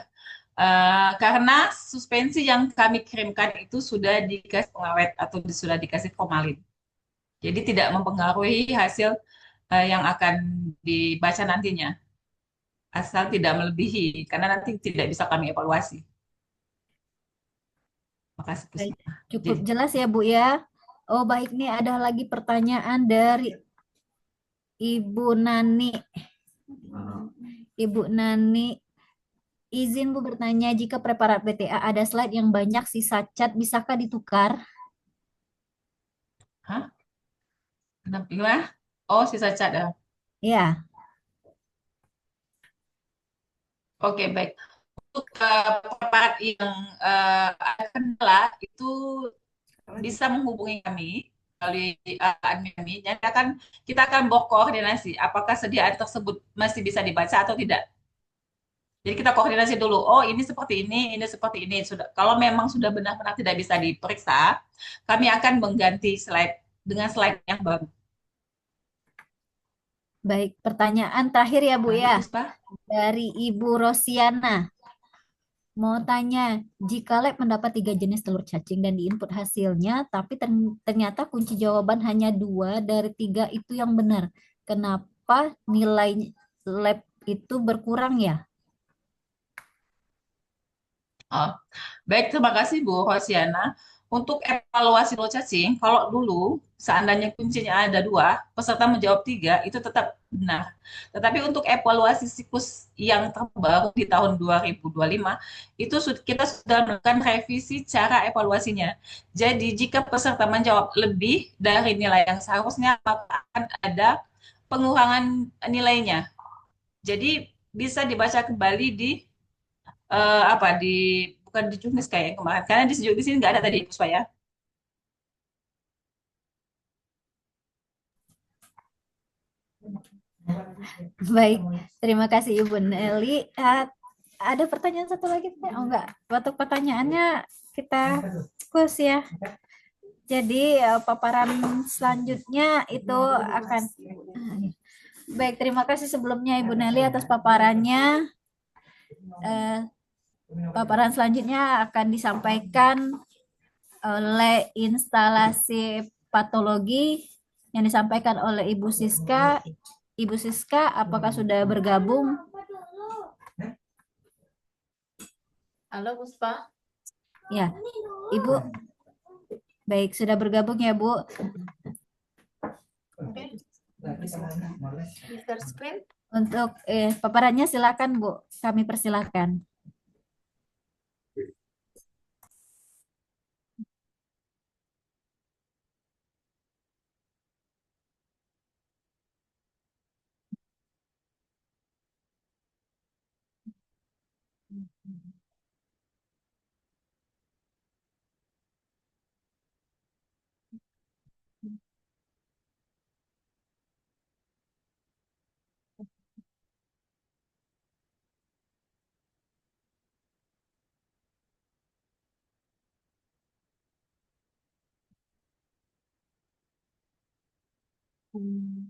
Karena suspensi yang kami kirimkan itu sudah dikasih pengawet atau sudah dikasih formalin. Jadi tidak mempengaruhi hasil yang akan dibaca nantinya. Asal tidak melebihi, karena nanti tidak bisa kami evaluasi. Makasih, Baik, Puspa. cukup jelas ya Bu ya. Oh baik, nih ada lagi pertanyaan dari Ibu Nani. Ibu Nani, izin Bu bertanya, jika preparat PTA ada slide yang banyak sisa cat, bisakah ditukar? Hah? Kenapa? Gimana? Oh, sisa cat ya. Ya, Oke, baik. Untuk preparat yang ada kendala itu bisa menghubungi kami melalui admin kami. Jadi kita akan berkoordinasi apakah sediaan tersebut masih bisa dibaca atau tidak. Jadi kita koordinasi dulu. Oh, ini seperti ini seperti ini. Sudah, kalau memang sudah benar-benar tidak bisa diperiksa, kami akan mengganti slide dengan slide yang baru. baik. Pertanyaan terakhir ya Bu ya, Puspa? dari Ibu Rosiana. Mau tanya, jika lab mendapat 3 jenis telur cacing dan diinput hasilnya, tapi ternyata kunci jawaban hanya 2 dari 3 itu yang benar. Kenapa nilai lab itu berkurang ya? Oh, baik, terima kasih Bu Rosiana. Untuk evaluasi telur cacing, kalau dulu seandainya kuncinya ada 2, peserta menjawab 3, itu tetap benar. Tetapi untuk evaluasi siklus yang terbaru di tahun 2025, itu kita sudah melakukan revisi cara evaluasinya. Jadi jika peserta menjawab lebih dari nilai yang seharusnya, maka akan ada pengurangan nilainya. Jadi bisa dibaca kembali di bukan di jurnis kayak kemarin karena di sini nggak ada tadi Puspa ya. Baik, terima kasih Ibu Nelly. Ada pertanyaan satu lagi? Oh enggak, waktu pertanyaannya kita close ya. Jadi paparan selanjutnya itu akan... Baik, terima kasih sebelumnya Ibu Nelly atas paparannya. Paparan selanjutnya akan disampaikan oleh instalasi patologi yang disampaikan oleh Ibu Siska. Ibu Siska, apakah sudah bergabung? Halo Puspa. Ya, Ibu. Baik, sudah bergabung ya, Bu. Oke. Share screen. Untuk paparannya silakan, Bu. Kami persilahkan.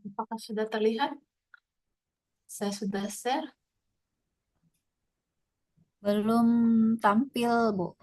Apakah sudah terlihat? Saya sudah share. Belum tampil, Bu.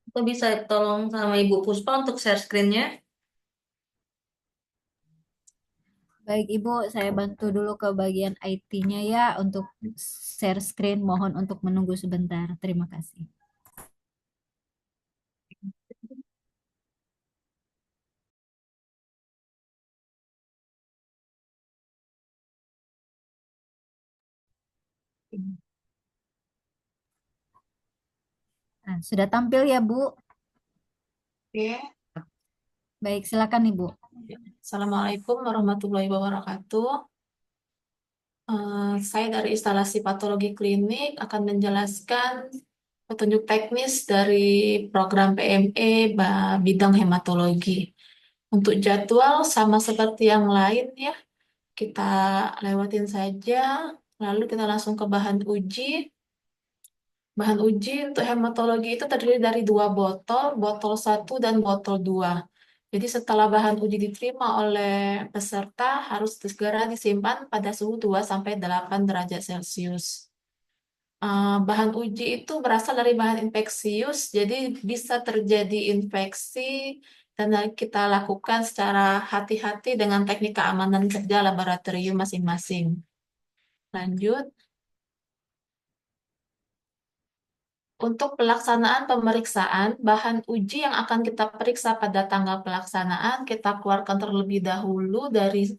Aku bisa tolong sama Ibu Puspa untuk share screen-nya? Baik, Ibu, saya bantu dulu ke bagian IT-nya ya untuk share screen. Mohon untuk menunggu sebentar. Terima kasih. Nah, sudah tampil ya, Bu? Oke. Baik, silakan Ibu. Assalamualaikum warahmatullahi wabarakatuh. Saya dari instalasi patologi klinik akan menjelaskan petunjuk teknis dari program PME bidang hematologi. Untuk jadwal sama seperti yang lain ya, kita lewatin saja. Lalu kita langsung ke bahan uji. Bahan uji untuk hematologi itu terdiri dari dua botol, botol 1 dan botol 2. Jadi setelah bahan uji diterima oleh peserta harus segera disimpan pada suhu 2-8 derajat Celcius. Bahan uji itu berasal dari bahan infeksius, jadi bisa terjadi infeksi dan kita lakukan secara hati-hati dengan teknik keamanan kerja laboratorium masing-masing. Lanjut. Untuk pelaksanaan pemeriksaan, bahan uji yang akan kita periksa pada tanggal pelaksanaan, kita keluarkan terlebih dahulu dari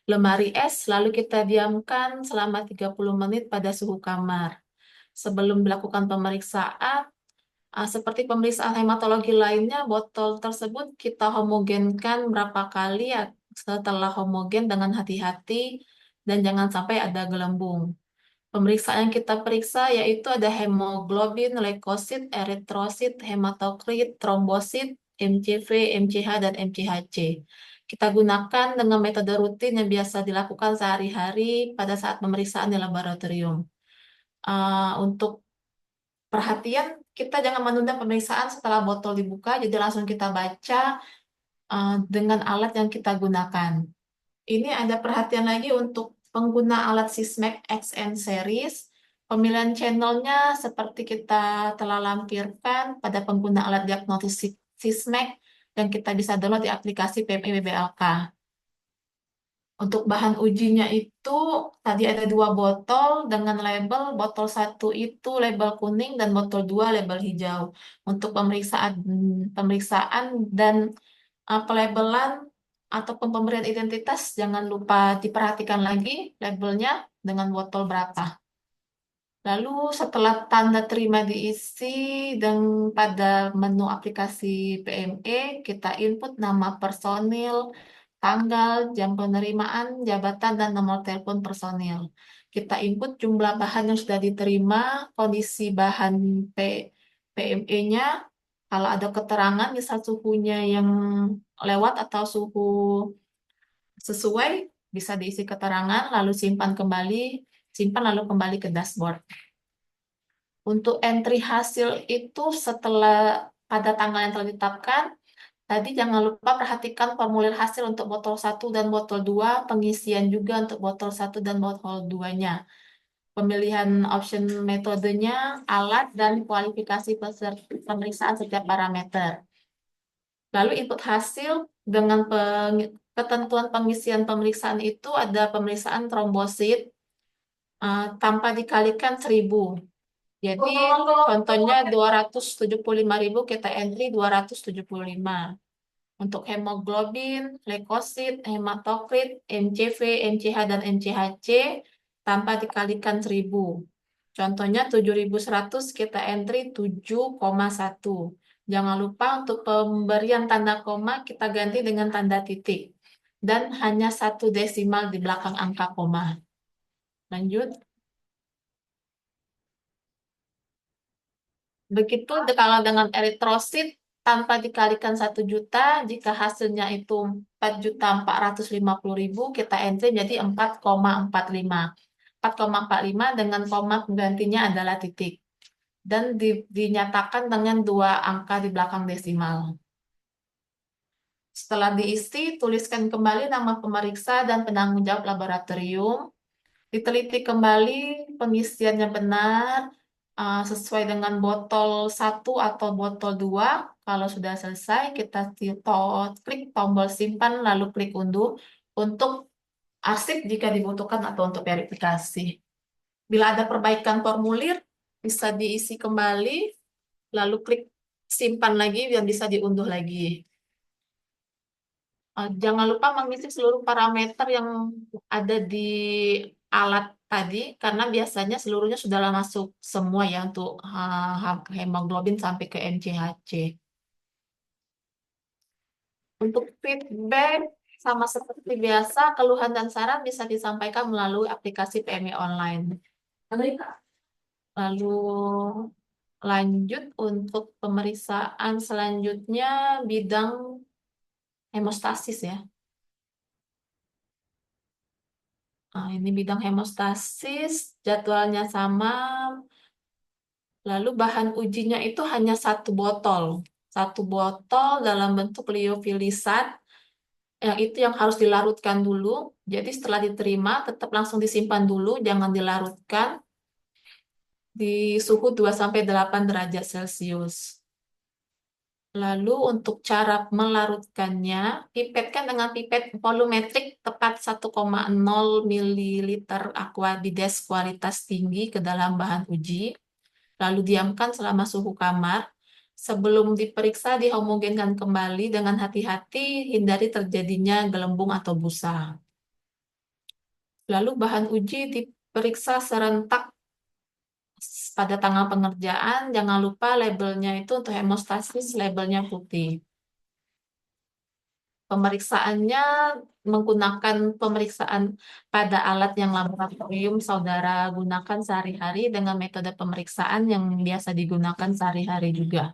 lemari es, lalu kita diamkan selama 30 menit pada suhu kamar. Sebelum dilakukan pemeriksaan, seperti pemeriksaan hematologi lainnya, botol tersebut kita homogenkan berapa kali ya, setelah homogen dengan hati-hati dan jangan sampai ada gelembung. Pemeriksaan yang kita periksa yaitu ada hemoglobin, leukosit, eritrosit, hematokrit, trombosit, MCV, MCH, dan MCHC. Kita gunakan dengan metode rutin yang biasa dilakukan sehari-hari pada saat pemeriksaan di laboratorium. Untuk perhatian, kita jangan menunda pemeriksaan setelah botol dibuka, jadi langsung kita baca dengan alat yang kita gunakan. Ini ada perhatian lagi untuk pengguna alat Sysmex XN series. Pemilihan channelnya seperti kita telah lampirkan pada pengguna alat diagnosis Sysmex yang kita bisa download di aplikasi PME BBLK. Untuk bahan ujinya itu tadi ada dua botol dengan label, botol 1 itu label kuning dan botol 2 label hijau. Untuk pemeriksaan dan pelabelan ataupun pemberian identitas jangan lupa diperhatikan lagi labelnya dengan botol berapa. Lalu setelah tanda terima diisi dan pada menu aplikasi PME kita input nama personil, tanggal, jam penerimaan, jabatan, dan nomor telepon personil. Kita input jumlah bahan yang sudah diterima, kondisi bahan PME-nya, kalau ada keterangan misal suhunya yang lewat atau suhu sesuai, Bisa diisi keterangan, lalu simpan kembali, simpan lalu kembali ke dashboard. Untuk entry hasil itu setelah pada tanggal yang telah ditetapkan, tadi jangan lupa perhatikan formulir hasil untuk botol 1 dan botol 2, pengisian juga untuk botol 1 dan botol 2-nya. Pemilihan option metodenya, alat, dan kualifikasi pemeriksaan setiap parameter. Lalu input hasil dengan ketentuan pengisian pemeriksaan itu ada pemeriksaan trombosit tanpa dikalikan 1000. Jadi contohnya 275.000 kita entry 275. Untuk hemoglobin, leukosit, hematokrit, MCV, MCH, dan MCHC tanpa dikalikan 1000. Contohnya 7.100 kita entry 7,1. Jangan lupa untuk pemberian tanda koma kita ganti dengan tanda titik. Dan hanya 1 desimal di belakang angka koma. Lanjut. Begitu kalau dengan eritrosit tanpa dikalikan 1 juta, jika hasilnya itu 4.450.000, kita entry jadi 4,45. 4,45 dengan koma penggantinya adalah titik. Dan dinyatakan dengan 2 angka di belakang desimal. Setelah diisi, tuliskan kembali nama pemeriksa dan penanggung jawab laboratorium. Diteliti kembali pengisiannya benar, sesuai dengan botol 1 atau botol 2. Kalau sudah selesai, kita klik tombol simpan, lalu klik unduh untuk arsip jika dibutuhkan atau untuk verifikasi. Bila ada perbaikan formulir, bisa diisi kembali, lalu klik simpan lagi dan bisa diunduh lagi. Jangan lupa mengisi seluruh parameter yang ada di alat tadi, karena biasanya seluruhnya sudah masuk semua ya untuk hemoglobin sampai ke MCHC. Untuk feedback, sama seperti biasa, keluhan dan saran bisa disampaikan melalui aplikasi PMI online. Lalu lanjut untuk pemeriksaan selanjutnya bidang hemostasis ya. Ini bidang hemostasis, jadwalnya sama. Lalu bahan ujinya itu hanya 1 botol. 1 botol dalam bentuk liofilisat. Yang itu yang harus dilarutkan dulu. Jadi setelah diterima, tetap langsung disimpan dulu, jangan dilarutkan. Di suhu 2-8 derajat Celcius. Lalu untuk cara melarutkannya, pipetkan dengan pipet volumetrik tepat 1,0 ml aqua bides kualitas tinggi ke dalam bahan uji. Lalu diamkan selama suhu kamar. Sebelum diperiksa, dihomogenkan kembali dengan hati-hati, hindari terjadinya gelembung atau busa. Lalu bahan uji diperiksa serentak pada tanggal pengerjaan. Jangan lupa labelnya itu untuk hemostasis, labelnya putih. Pemeriksaannya menggunakan pemeriksaan pada alat yang laboratorium saudara gunakan sehari-hari dengan metode pemeriksaan yang biasa digunakan sehari-hari juga.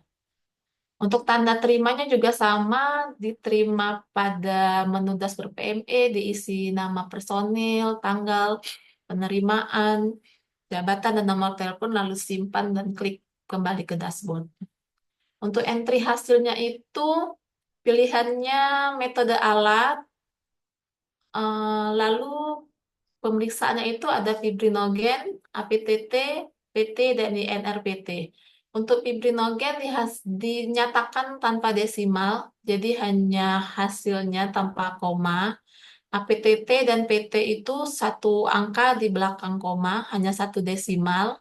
Untuk tanda terimanya juga sama, diterima pada menu dashboard PME, diisi nama personil, tanggal, penerimaan, jabatan, dan nomor telepon, lalu simpan dan klik kembali ke dashboard. Untuk entry hasilnya itu, pilihannya metode alat, lalu pemeriksaannya itu ada fibrinogen, APTT, PT, dan INRPT. Untuk fibrinogen dinyatakan tanpa desimal, jadi hanya hasilnya tanpa koma. APTT dan PT itu 1 angka di belakang koma, hanya 1 desimal.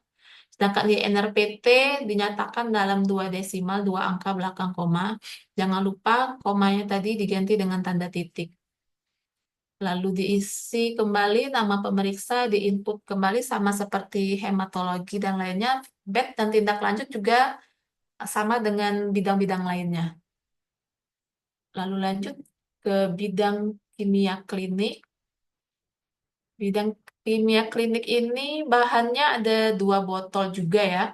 Sedangkan di NRPT dinyatakan dalam 2 desimal, 2 angka belakang koma. Jangan lupa komanya tadi diganti dengan tanda titik. Lalu diisi kembali nama pemeriksa, diinput kembali sama seperti hematologi dan lainnya. Bed dan tindak lanjut juga sama dengan bidang-bidang lainnya. Lalu lanjut ke bidang kimia klinik. Bidang kimia klinik ini bahannya ada 2 botol juga ya.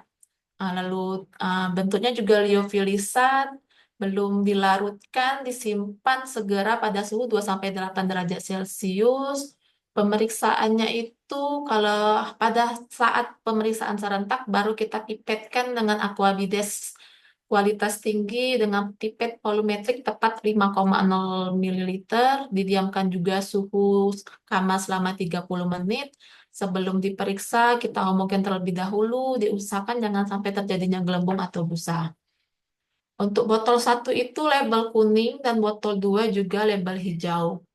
Lalu bentuknya juga liofilisat, belum dilarutkan, disimpan segera pada suhu 2-8 derajat Celcius. Pemeriksaannya itu kalau pada saat pemeriksaan serentak baru kita pipetkan dengan aquabides kualitas tinggi dengan pipet volumetrik tepat 5,0 ml, didiamkan juga suhu kamar selama 30 menit. Sebelum diperiksa, kita homogen terlebih dahulu, diusahakan jangan sampai terjadinya gelembung atau busa. Untuk botol 1 itu label kuning dan botol 2 juga label hijau.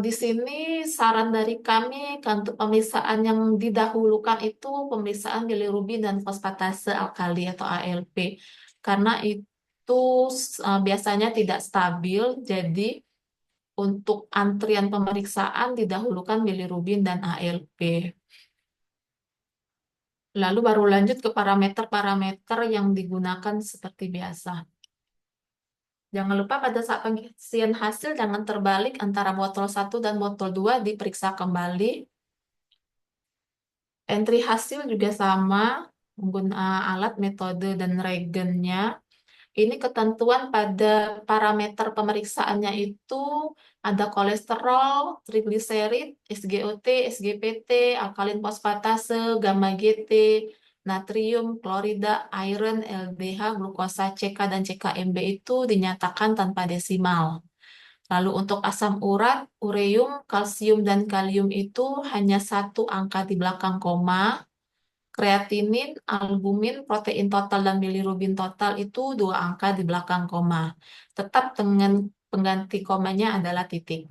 Di sini saran dari kami untuk pemeriksaan yang didahulukan itu pemeriksaan bilirubin dan fosfatase alkali atau ALP karena itu biasanya tidak stabil, jadi untuk antrian pemeriksaan didahulukan bilirubin dan ALP. Lalu baru lanjut ke parameter-parameter yang digunakan seperti biasa. Jangan lupa pada saat pengisian hasil jangan terbalik antara botol 1 dan botol 2 diperiksa kembali. Entry hasil juga sama, menggunakan alat, metode, dan reagennya. Ini ketentuan pada parameter pemeriksaannya itu ada kolesterol, trigliserid, SGOT, SGPT, alkalin fosfatase, gamma GT, natrium, klorida, iron, LDH, glukosa CK dan CKMB itu dinyatakan tanpa desimal. Lalu untuk asam urat, ureum, kalsium, dan kalium itu hanya satu angka di belakang koma. Kreatinin, albumin, protein total, dan bilirubin total itu 2 angka di belakang koma. Tetap dengan pengganti komanya adalah titik.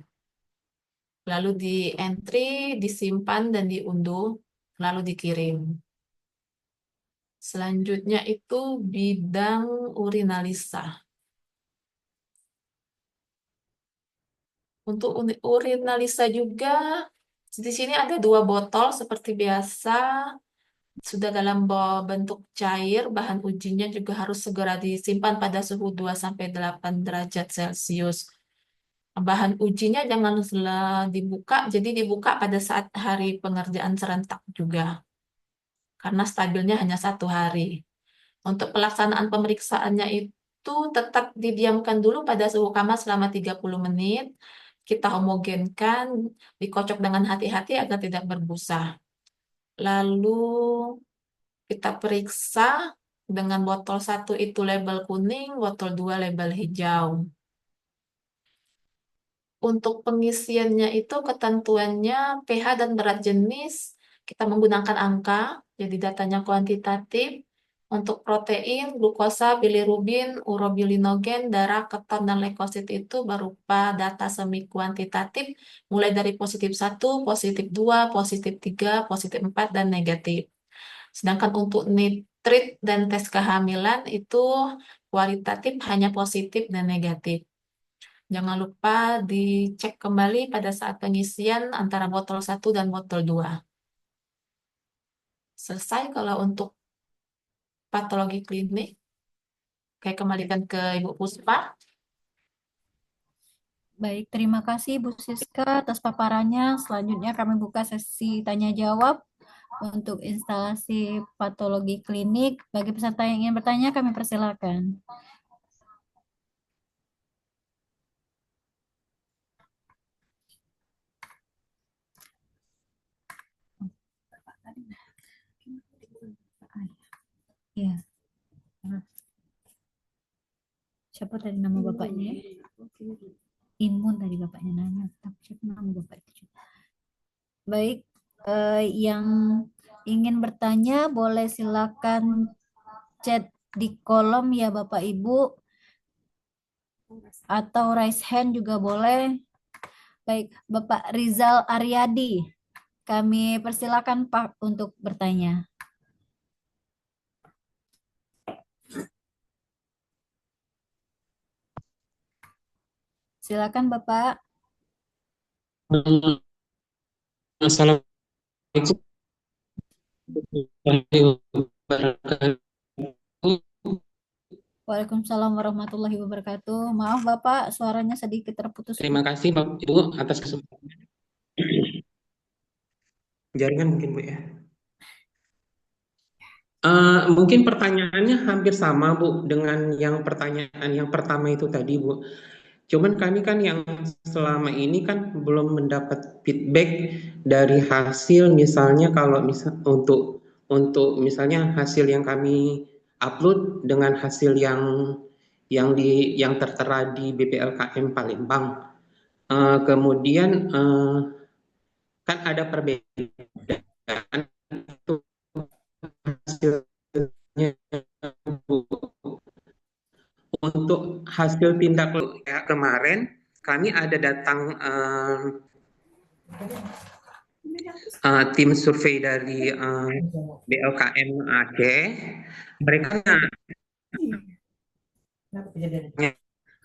Lalu di entry, disimpan, dan diunduh, lalu dikirim. Selanjutnya itu bidang urinalisa. Untuk urinalisa juga, di sini ada 2 botol seperti biasa. Sudah dalam bentuk cair, bahan ujinya juga harus segera disimpan pada suhu 2-8 derajat Celcius. Bahan ujinya jangan dibuka, jadi dibuka pada saat hari pengerjaan serentak juga. Karena stabilnya hanya 1 hari. Untuk pelaksanaan pemeriksaannya itu tetap didiamkan dulu pada suhu kamar selama 30 menit. Kita homogenkan, dikocok dengan hati-hati agar tidak berbusa. Lalu kita periksa dengan botol 1 itu label kuning, botol 2 label hijau. Untuk pengisiannya itu ketentuannya pH dan berat jenis kita menggunakan angka, jadi datanya kuantitatif. Untuk protein, glukosa, bilirubin, urobilinogen, darah, keton, dan leukosit itu berupa data semi kuantitatif mulai dari positif 1, positif 2, positif 3, positif 4, dan negatif. Sedangkan untuk nitrit dan tes kehamilan itu kualitatif hanya positif dan negatif. Jangan lupa dicek kembali pada saat pengisian antara botol 1 dan botol 2. Selesai kalau untuk patologi klinik. Saya kembalikan ke Ibu Puspa. Baik, terima kasih Bu Siska atas paparannya. Selanjutnya kami buka sesi tanya jawab untuk instalasi patologi klinik. Bagi peserta yang ingin bertanya, kami persilakan. Ya. Siapa tadi nama bapaknya? Imun tadi bapaknya nanya. Tapi siapa nama bapak itu? Baik, yang ingin bertanya boleh silakan chat di kolom ya Bapak Ibu, atau raise hand juga boleh. Baik, Bapak Rizal Aryadi, kami persilakan Pak untuk bertanya. Silakan Bapak. Assalamualaikum warahmatullahi wabarakatuh. Waalaikumsalam warahmatullahi wabarakatuh. Maaf Bapak, suaranya sedikit terputus. Terima kasih Bapak Ibu atas kesempatan. Jaringan mungkin Bu ya. Mungkin pertanyaannya hampir sama Bu dengan yang pertanyaan yang pertama itu tadi Bu. Cuman kami kan yang selama ini kan belum mendapat feedback dari hasil, misalnya kalau untuk misalnya hasil yang kami upload dengan hasil yang tertera di BPLKM Palembang. Kemudian kan ada perbedaan itu hasilnya, Bu. Untuk hasil tindak lanjut kemarin kami ada datang tim survei dari BLKM Aceh. Mereka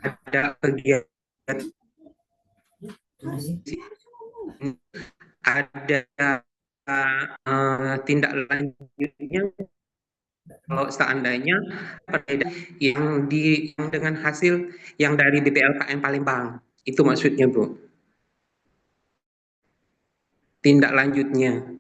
ada kegiatan, ada tindak lanjutnya kalau seandainya perbedaan yang dengan hasil yang dari BPLKM Palembang. Itu maksudnya, Bu. Tindak lanjutnya.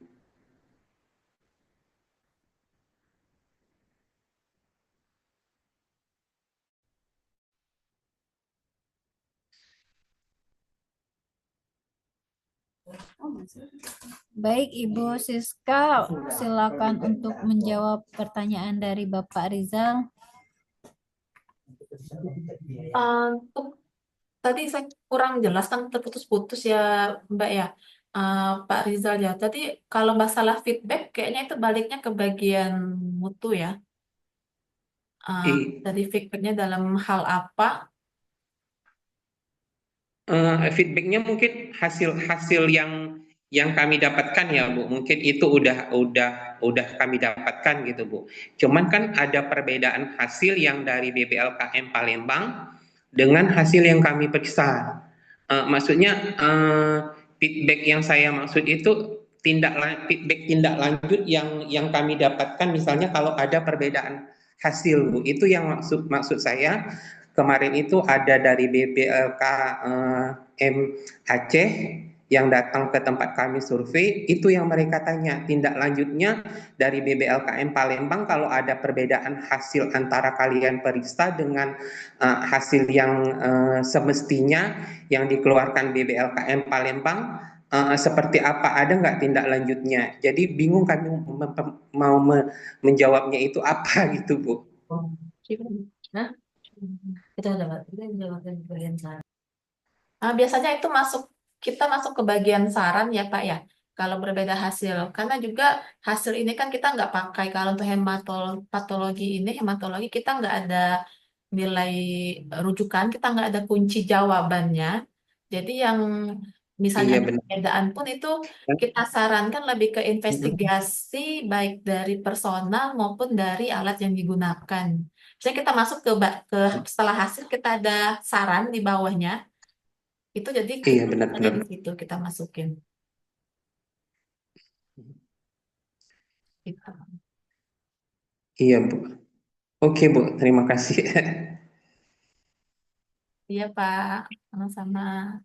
Baik, Ibu Siska, silakan untuk menjawab pertanyaan dari Bapak Rizal. Untuk tadi saya kurang jelas kan terputus-putus ya Mbak ya. Pak Rizal ya. Tadi kalau masalah feedback kayaknya itu baliknya ke bagian mutu ya. Tadi feedbacknya dalam hal apa? Feedbacknya mungkin hasil yang kami dapatkan ya, Bu. Mungkin itu udah kami dapatkan gitu, Bu. Cuman kan ada perbedaan hasil yang dari BPLKM Palembang dengan hasil yang kami periksa. Maksudnya feedback yang saya maksud itu feedback tindak lanjut yang kami dapatkan, misalnya kalau ada perbedaan hasil, Bu. Itu yang maksud saya. Kemarin itu ada dari BPLKM Aceh yang datang ke tempat kami survei, itu yang mereka tanya tindak lanjutnya dari BPLKM Palembang kalau ada perbedaan hasil antara kalian periksa dengan hasil yang semestinya yang dikeluarkan BPLKM Palembang, seperti apa, ada nggak tindak lanjutnya. Jadi bingung kami mau menjawabnya itu apa gitu, Bu. Nah, kita bagian saran. Biasanya itu kita masuk ke bagian saran ya Pak ya. Kalau berbeda hasil, karena juga hasil ini kan kita nggak pakai. Kalau untuk hematologi kita nggak ada nilai rujukan, kita nggak ada kunci jawabannya. Jadi yang misalnya Iya, ada benar. perbedaan pun itu kita sarankan lebih ke investigasi baik dari personal maupun dari alat yang digunakan. Misalnya kita masuk ke setelah hasil kita ada saran di bawahnya. Itu jadi Iya, kita benar-benar. di situ kita masukin. Gitu. Iya, Bu. Oke, Bu. Terima kasih. Iya Pak, sama-sama.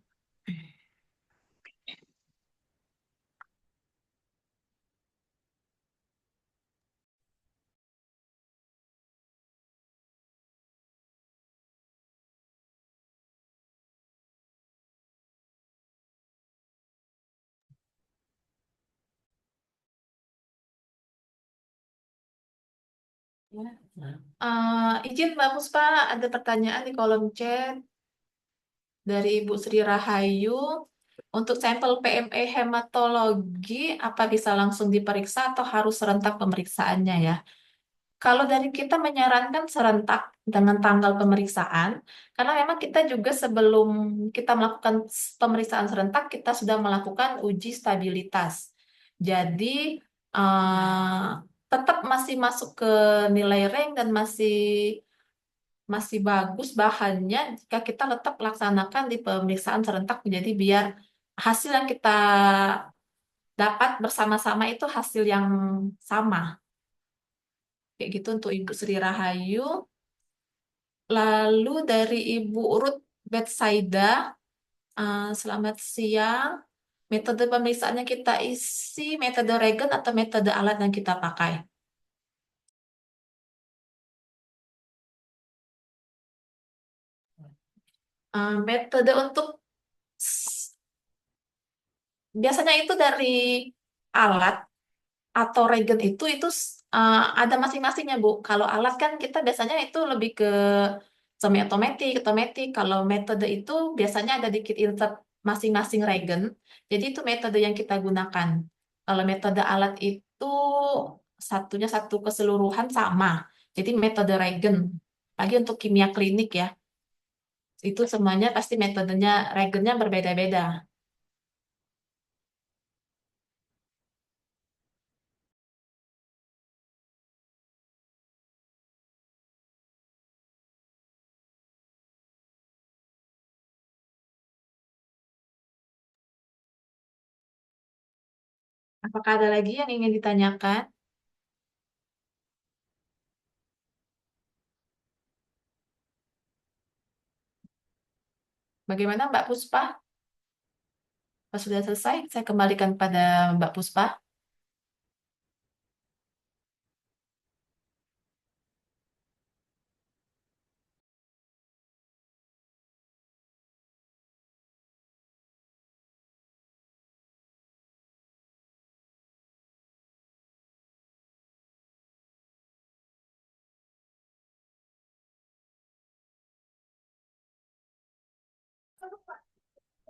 Ya. Izin Mbak Puspa, ada pertanyaan di kolom chat dari Ibu Sri Rahayu. Untuk sampel PME hematologi, apa bisa langsung diperiksa atau harus serentak pemeriksaannya ya? Kalau dari kita menyarankan serentak dengan tanggal pemeriksaan, karena memang kita juga sebelum kita melakukan pemeriksaan serentak, kita sudah melakukan uji stabilitas. Jadi, tetap masih masuk ke nilai rank dan masih bagus bahannya jika kita tetap laksanakan di pemeriksaan serentak. Jadi biar hasil yang kita dapat bersama-sama itu hasil yang sama. Kayak gitu untuk Ibu Sri Rahayu. Lalu dari Ibu Ruth Betsaida, selamat siang. Metode pemeriksaannya kita isi metode regen atau metode alat yang kita pakai? Metode untuk biasanya itu dari alat atau regen itu ada masing-masingnya, Bu. Kalau alat kan kita biasanya itu lebih ke semi otomatis, otomatis. Kalau metode itu biasanya ada dikit insert masing-masing regen. Jadi itu metode yang kita gunakan. Kalau metode alat itu satunya satu keseluruhan sama. Jadi metode regen. Lagi untuk kimia klinik ya. Itu semuanya pasti metodenya regennya berbeda-beda. Apakah ada lagi yang ingin ditanyakan? Bagaimana Mbak Puspa? Kalau sudah selesai, saya kembalikan pada Mbak Puspa.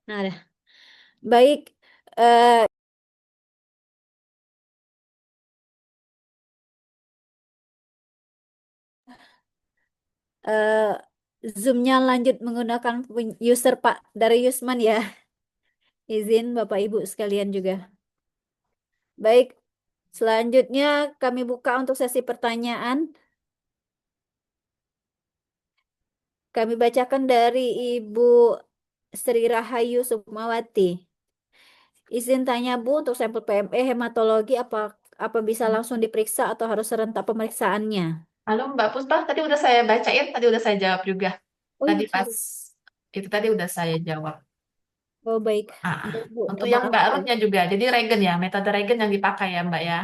Nah, dah. Baik, eh, eh, Zoom-nya lanjut menggunakan user Pak dari Yusman ya. Izin Bapak Ibu sekalian juga. Baik, selanjutnya kami buka untuk sesi pertanyaan. Kami bacakan dari Ibu Sri Rahayu Sukmawati. Izin tanya Bu, untuk sampel PME hematologi apa bisa langsung diperiksa atau harus serentak pemeriksaannya? Halo Mbak Puspa, tadi udah saya bacain, tadi udah saya jawab juga. Oh, Tadi iya, pas sorry. itu tadi udah saya jawab. Oh, baik. Ah, Baik, Bu. untuk yang Maaf. Mbak Ruthnya juga, jadi regen ya, metode regen yang dipakai ya Mbak ya.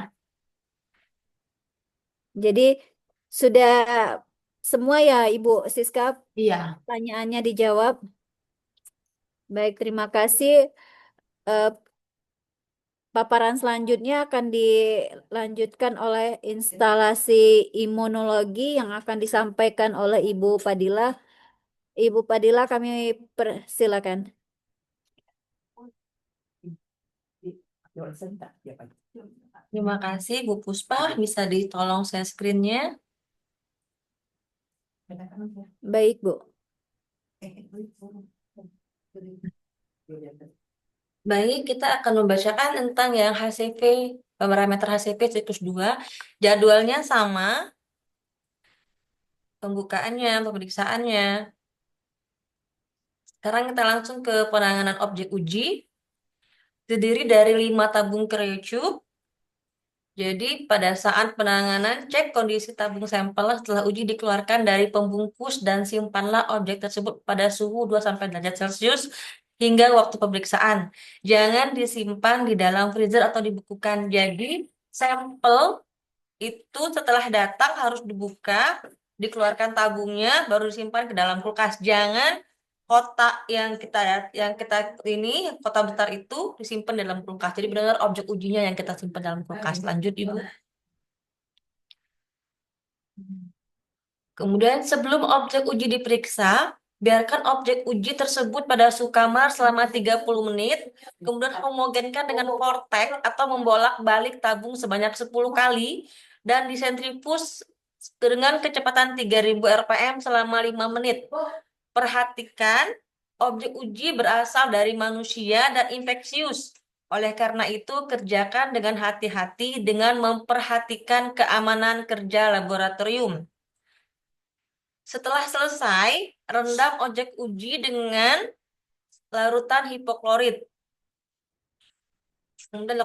Jadi sudah semua ya Ibu Siska Iya. pertanyaannya dijawab. Baik, terima kasih. Eh, Paparan selanjutnya akan dilanjutkan oleh instalasi imunologi yang akan disampaikan oleh Ibu Padilla. Ibu Padilla, kami persilakan. Terima kasih Bu Puspa, bisa ditolong share screen-nya. Baik, Bu. Baik, kita akan membacakan tentang yang HCP, parameter HCP siklus 2. Jadwalnya sama, pembukaannya, pemeriksaannya. Sekarang kita langsung ke penanganan objek uji. Terdiri dari 5 tabung kriotube. Jadi pada saat penanganan, cek kondisi tabung sampel setelah uji dikeluarkan dari pembungkus dan simpanlah objek tersebut pada suhu 2-3 derajat Celcius hingga waktu pemeriksaan. Jangan disimpan di dalam freezer atau dibekukan. Jadi sampel itu setelah datang harus dibuka, dikeluarkan tabungnya, baru disimpan ke dalam kulkas. Jangan kotak yang kita ini kotak besar itu disimpan dalam kulkas. Jadi benar objek ujinya yang kita simpan dalam kulkas. Lanjut Ibu. Kemudian sebelum objek uji diperiksa, biarkan objek uji tersebut pada suhu kamar selama 30 menit, kemudian homogenkan dengan vortex atau membolak-balik tabung sebanyak 10 kali dan disentrifus dengan kecepatan 3000 rpm selama 5 menit. Perhatikan, objek uji berasal dari manusia dan infeksius. Oleh karena itu, kerjakan dengan hati-hati dengan memperhatikan keamanan kerja laboratorium. Setelah selesai, rendam objek uji dengan larutan hipoklorit. Kemudian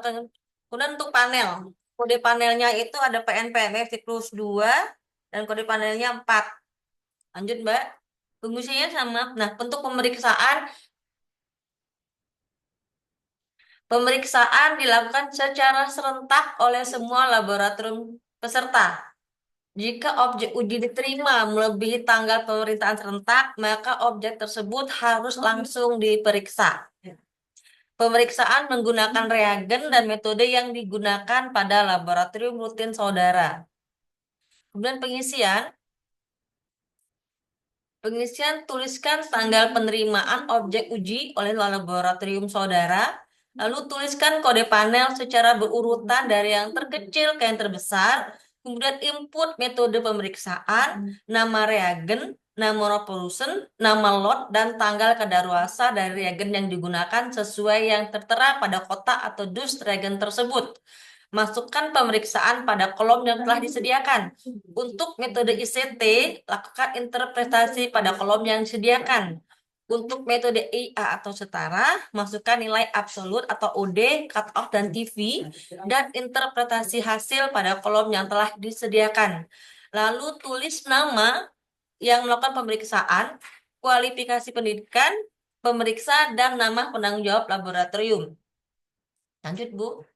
untuk panel. Kode panelnya itu ada PNPMF siklus 2 dan kode panelnya 4. Lanjut, Mbak. Fungsinya sama. Nah, untuk pemeriksaan dilakukan secara serentak oleh semua laboratorium peserta. Jika objek uji diterima melebihi tanggal pemerintahan serentak, maka objek tersebut harus langsung diperiksa. Pemeriksaan menggunakan reagen dan metode yang digunakan pada laboratorium rutin saudara. Kemudian pengisian tuliskan tanggal penerimaan objek uji oleh laboratorium saudara, lalu tuliskan kode panel secara berurutan dari yang terkecil ke yang terbesar, kemudian input metode pemeriksaan, nama reagen, nama polusen, nama lot, dan tanggal kadaluarsa dari reagen yang digunakan sesuai yang tertera pada kotak atau dus reagen tersebut. Masukkan pemeriksaan pada kolom yang telah disediakan. Untuk metode ICT, lakukan interpretasi pada kolom yang disediakan. Untuk metode IA atau setara, masukkan nilai absolut atau OD, cutoff, dan TV, dan interpretasi hasil pada kolom yang telah disediakan. Lalu tulis nama yang melakukan pemeriksaan, kualifikasi pendidikan, pemeriksa, dan nama penanggung jawab laboratorium. Lanjut, Bu.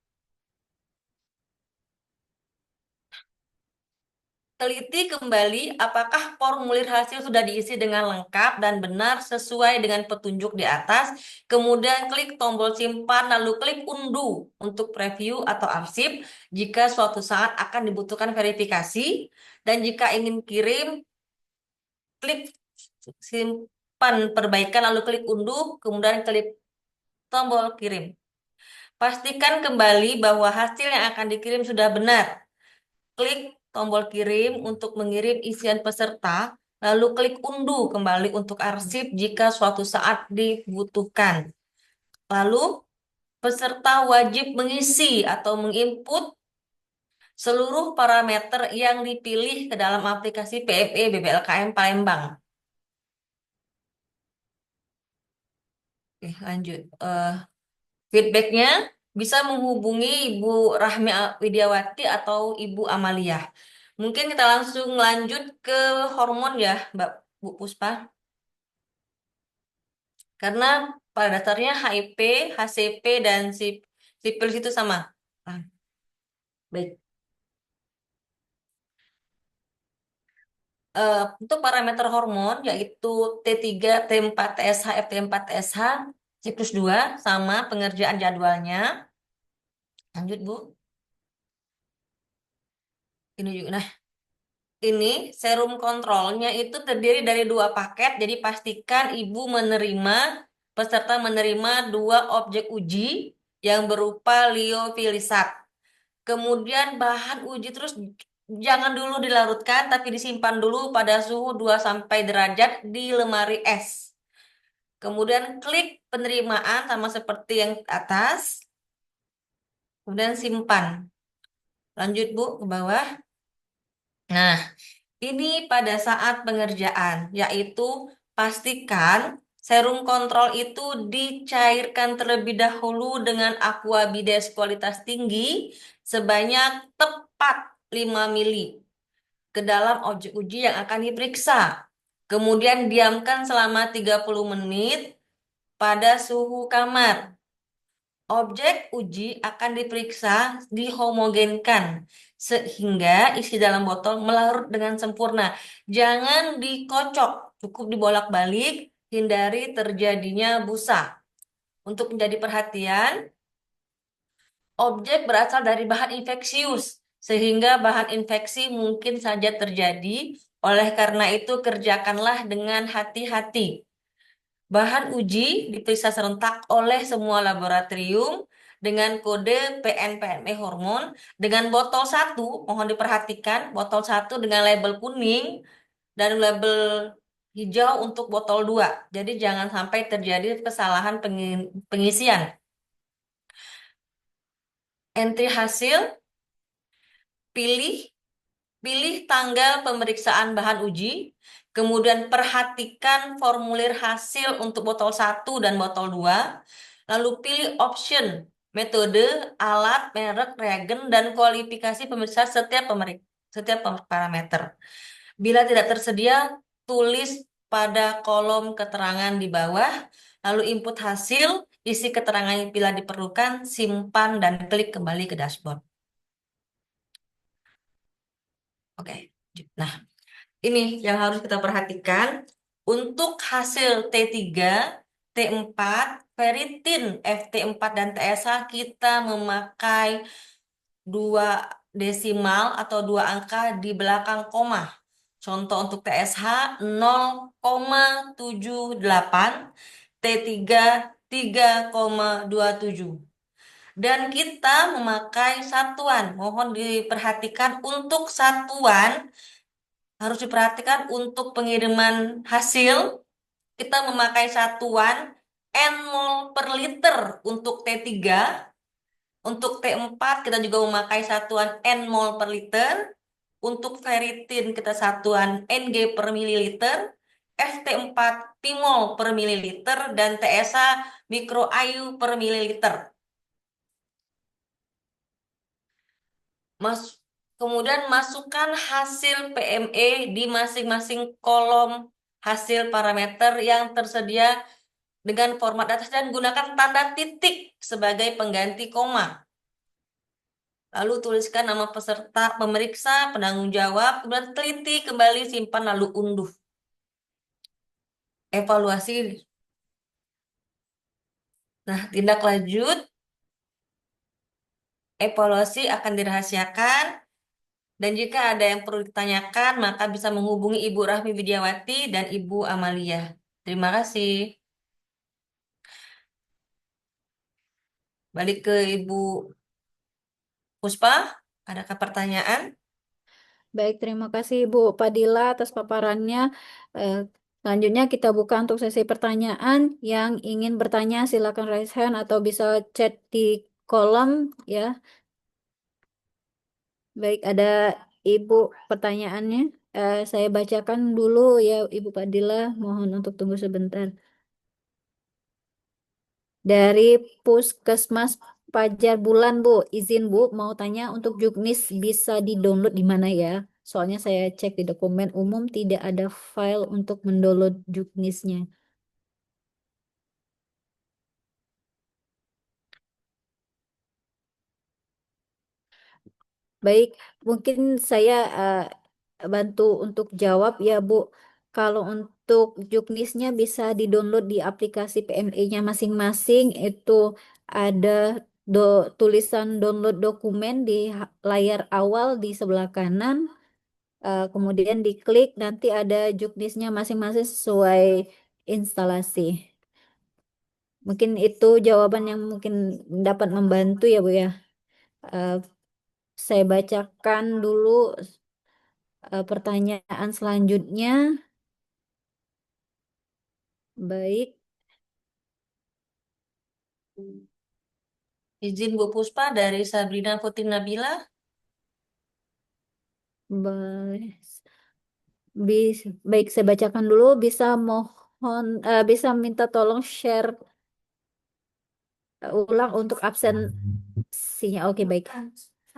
Teliti kembali apakah formulir hasil sudah diisi dengan lengkap dan benar sesuai dengan petunjuk di atas. Kemudian klik tombol simpan, lalu klik unduh untuk preview atau arsip jika suatu saat akan dibutuhkan verifikasi. Dan jika ingin kirim, klik simpan perbaikan, lalu klik unduh, kemudian klik tombol kirim. Pastikan kembali bahwa hasil yang akan dikirim sudah benar. Klik tombol kirim untuk mengirim isian peserta, lalu klik unduh kembali untuk arsip jika suatu saat dibutuhkan. Lalu, peserta wajib mengisi atau menginput seluruh parameter yang dipilih ke dalam aplikasi PME BBLKM Palembang. Oke, lanjut. Feedbacknya bisa menghubungi Ibu Rahmi Widiawati atau Ibu Amalia. Mungkin kita langsung lanjut ke hormon ya, Bu Puspa. Karena pada dasarnya HIV, HCP, dan sipilis itu sama. Baik. Untuk parameter hormon yaitu T3, T4, TSH, FT4, TSH, siklus 2 sama pengerjaan jadwalnya. Lanjut, Bu. Ini juga. Nah, ini serum kontrolnya itu terdiri dari 2 paket. Jadi pastikan Ibu peserta menerima 2 objek uji yang berupa liofilisak. Kemudian bahan uji terus jangan dulu dilarutkan, tapi disimpan dulu pada suhu 2 derajat di lemari es. Kemudian klik penerimaan sama seperti yang atas. Kemudian simpan. Lanjut, Bu, ke bawah. Nah, ini pada saat pengerjaan, yaitu pastikan serum kontrol itu dicairkan terlebih dahulu dengan aquabides kualitas tinggi sebanyak tepat 5 mili ke dalam objek uji yang akan diperiksa. Kemudian diamkan selama 30 menit pada suhu kamar. Objek uji akan diperiksa, dihomogenkan, sehingga isi dalam botol melarut dengan sempurna. Jangan dikocok, cukup dibolak-balik, hindari terjadinya busa. Untuk menjadi perhatian, objek berasal dari bahan infeksius, sehingga bahan infeksi mungkin saja terjadi. Oleh karena itu, kerjakanlah dengan hati-hati. Bahan uji diperiksa serentak oleh semua laboratorium dengan kode PNPME hormon dengan botol 1, mohon diperhatikan, botol 1 dengan label kuning dan label hijau untuk botol 2. Jadi jangan sampai terjadi kesalahan pengisian. Entry hasil, pilih tanggal pemeriksaan bahan uji, kemudian perhatikan formulir hasil untuk botol 1 dan botol 2, lalu pilih option, metode, alat, merek, reagen, dan kualifikasi pemirsa setiap parameter. Bila tidak tersedia, tulis pada kolom keterangan di bawah, lalu input hasil, isi keterangan bila diperlukan, simpan, dan klik kembali ke dashboard. Oke, Nah, ini yang harus kita perhatikan. Untuk hasil T3, T4, ferritin, FT4 dan TSH kita memakai 2 desimal atau 2 angka di belakang koma. Contoh untuk TSH 0,78, T3 3,27. Dan kita memakai satuan. Mohon diperhatikan untuk satuan, harus diperhatikan untuk pengiriman hasil, kita memakai satuan N-mol per liter untuk T3. Untuk T4 kita juga memakai satuan N-mol per liter. Untuk ferritin kita satuan Ng per mililiter. FT4 pimol per mililiter. Dan TSH mikroayu per mililiter. Kemudian masukkan hasil PME di masing-masing kolom hasil parameter yang tersedia dengan format atas dan gunakan tanda titik sebagai pengganti koma. Lalu tuliskan nama peserta, pemeriksa, penanggung jawab, kemudian teliti, kembali simpan, lalu unduh. Evaluasi. Nah, tindak lanjut. Evaluasi akan dirahasiakan. Dan jika ada yang perlu ditanyakan, maka bisa menghubungi Ibu Rahmi Widiawati dan Ibu Amalia. Terima kasih. Balik ke Ibu Puspa, adakah pertanyaan? Baik, terima kasih Ibu Padilla atas paparannya. Selanjutnya kita buka untuk sesi pertanyaan. Yang ingin bertanya silakan raise hand atau bisa chat di kolom ya. Baik, ada Ibu pertanyaannya. Saya bacakan dulu ya Ibu Padilla. Mohon untuk tunggu sebentar. Dari Puskesmas Pajar Bulan, Bu. Izin Bu, mau tanya untuk Juknis bisa di-download di mana ya? Soalnya saya cek di dokumen umum tidak ada file untuk mendownload Juknisnya. Baik, mungkin saya bantu untuk jawab ya Bu. Kalau untuk Juknisnya bisa di-download di aplikasi PME-nya masing-masing, itu ada tulisan download dokumen di layar awal di sebelah kanan. Kemudian diklik, nanti ada Juknisnya masing-masing sesuai instalasi. Mungkin itu jawaban yang mungkin dapat membantu ya Bu ya. Eh, saya bacakan dulu pertanyaan selanjutnya. Baik, Izin Bu Puspa dari Sabrina Putri Nabila. baik, baik saya bacakan dulu. Bisa mohon, bisa minta tolong share ulang untuk absensinya. Oke, baik.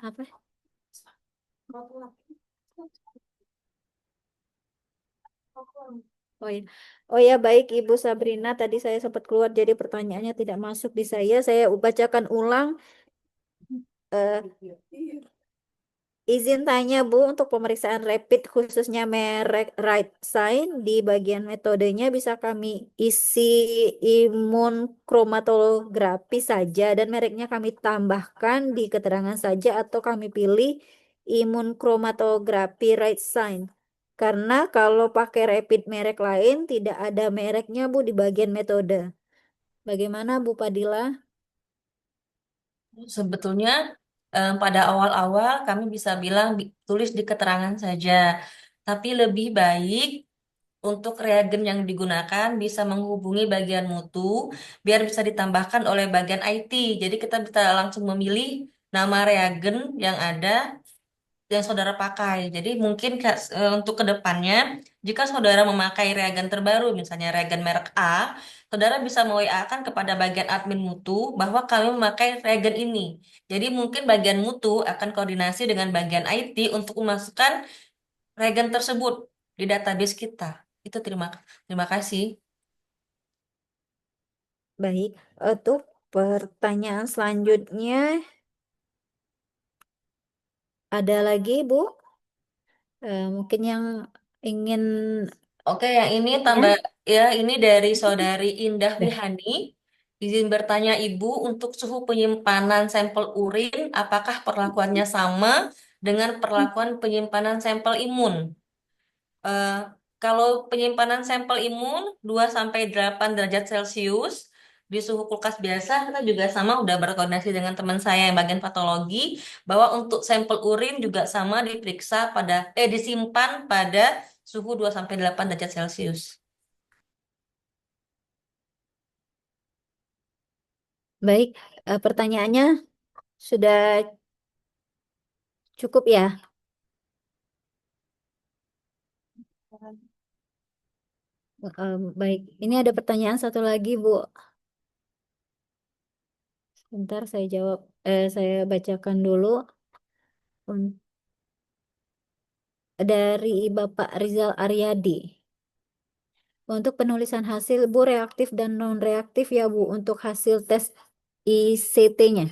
Apa? Oh ya. Oh ya, baik Ibu Sabrina, tadi saya sempat keluar jadi pertanyaannya tidak masuk di saya. Saya bacakan ulang. Eh, Izin tanya Bu, untuk pemeriksaan rapid khususnya merek Right Sign di bagian metodenya bisa kami isi imun kromatografi saja dan mereknya kami tambahkan di keterangan saja atau kami pilih imun kromatografi Right Sign. Karena kalau pakai rapid merek lain tidak ada mereknya Bu di bagian metode. Bagaimana Bu Padilla? Sebetulnya pada awal-awal kami bisa bilang tulis di keterangan saja. Tapi lebih baik untuk reagen yang digunakan bisa menghubungi bagian mutu biar bisa ditambahkan oleh bagian IT. Jadi kita bisa langsung memilih nama reagen yang ada yang saudara pakai. Jadi mungkin untuk kedepannya, jika saudara memakai reagen terbaru, misalnya reagen merek A, saudara bisa me-WA-kan kepada bagian admin mutu bahwa kami memakai reagen ini. Jadi mungkin bagian mutu akan koordinasi dengan bagian IT untuk memasukkan reagen tersebut di database kita. Itu terima kasih. Baik, untuk pertanyaan selanjutnya ada lagi Bu? Mungkin yang ingin Oke, yang ini tambah ya, ini dari Saudari Indah Wihani. Izin bertanya Ibu, untuk suhu penyimpanan sampel urin, apakah perlakuannya sama dengan perlakuan penyimpanan sampel imun? Eh, Kalau penyimpanan sampel imun 2 sampai 8 derajat Celcius di suhu kulkas biasa, kita juga sama udah berkoordinasi dengan teman saya yang bagian patologi bahwa untuk sampel urin juga sama diperiksa disimpan pada suhu 2 sampai 8 derajat Celcius. baik, pertanyaannya sudah cukup ya? Baik, ini ada pertanyaan satu lagi, Bu. Sebentar saya jawab, saya bacakan dulu. Dari Bapak Rizal Aryadi. Untuk penulisan hasil, Bu, reaktif dan non-reaktif ya, Bu, untuk hasil tes ICT-nya.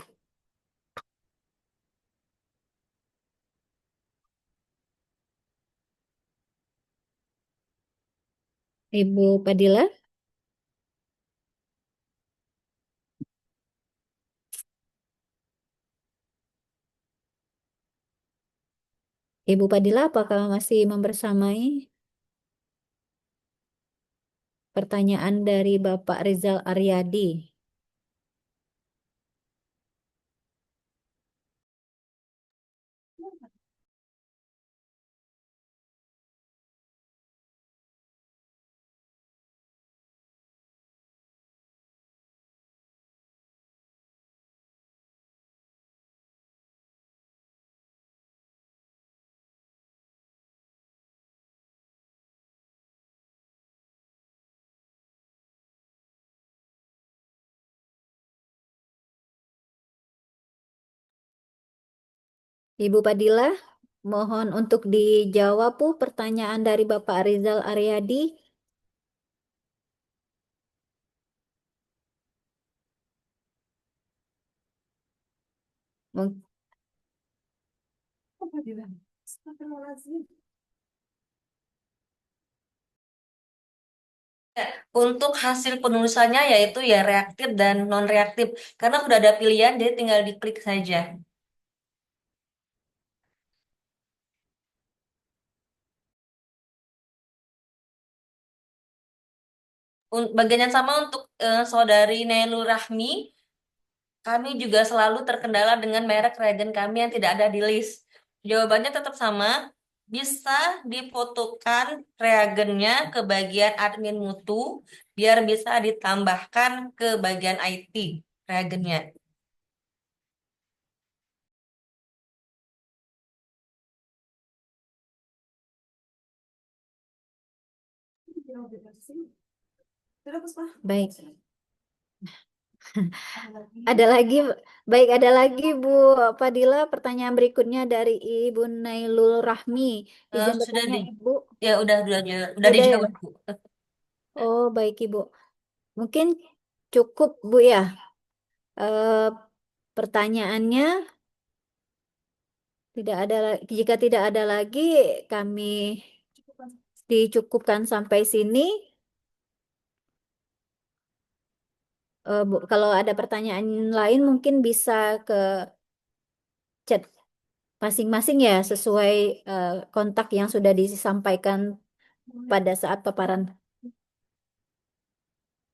Ibu Padilla? Ibu Padilla, apakah masih membersamai pertanyaan dari Bapak Rizal Aryadi? Ibu Padilla, mohon untuk dijawab, Bu, pertanyaan dari Bapak Rizal Aryadi. Mung- Untuk hasil penulisannya yaitu ya reaktif dan non-reaktif. Karena sudah ada pilihan, jadi tinggal diklik saja. Bagian yang sama untuk Saudari Nailul Rahmi, kami juga selalu terkendala dengan merek reagen kami yang tidak ada di list. Jawabannya tetap sama, bisa difotokan reagennya ke bagian admin mutu, biar bisa ditambahkan ke bagian IT reagennya. Baik. Ada lagi, baik, ada lagi Bu Padilla, pertanyaan berikutnya dari Ibu Nailul Rahmi. Izin Sudah bertanya, Ibu. ya udah Udah ya? dijawab, Bu. Oh, baik, Ibu. Mungkin cukup, Bu, ya. Eh, Pertanyaannya tidak ada, jika tidak ada lagi, kami dicukupkan sampai sini. Bu, kalau ada pertanyaan lain mungkin bisa ke chat masing-masing ya, sesuai kontak yang sudah disampaikan pada saat paparan.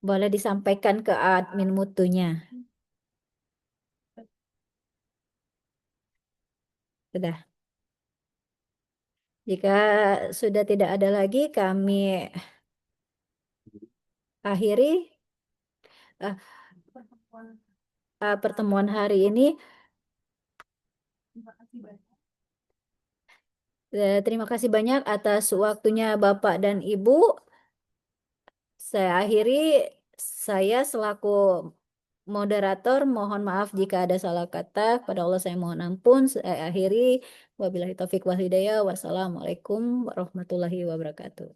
Boleh disampaikan ke admin mutunya. Sudah. Jika sudah tidak ada lagi, kami akhiri eh, pertemuan hari ini. Terima kasih banyak atas waktunya Bapak dan Ibu. Saya akhiri, saya selaku moderator mohon maaf jika ada salah kata. Pada Allah saya mohon ampun. Saya akhiri. Wabillahi taufiq wal hidayah. Wassalamualaikum warahmatullahi wabarakatuh.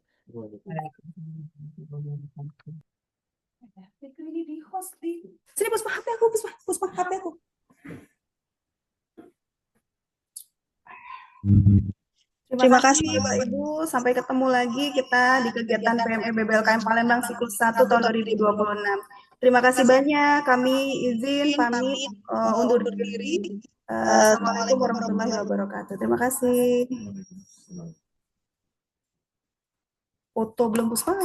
Sini Puspa, HP aku, Puspa, HP aku. Terima kasih Bapak Ibu. Sampai ketemu lagi kita di kegiatan PME BBLKM Palembang siklus 1 tahun 2026. Terima kasih banyak. Kami izin pamit undur diri. Assalamualaikum warahmatullahi wabarakatuh. Terima kasih. Foto belum Puspa.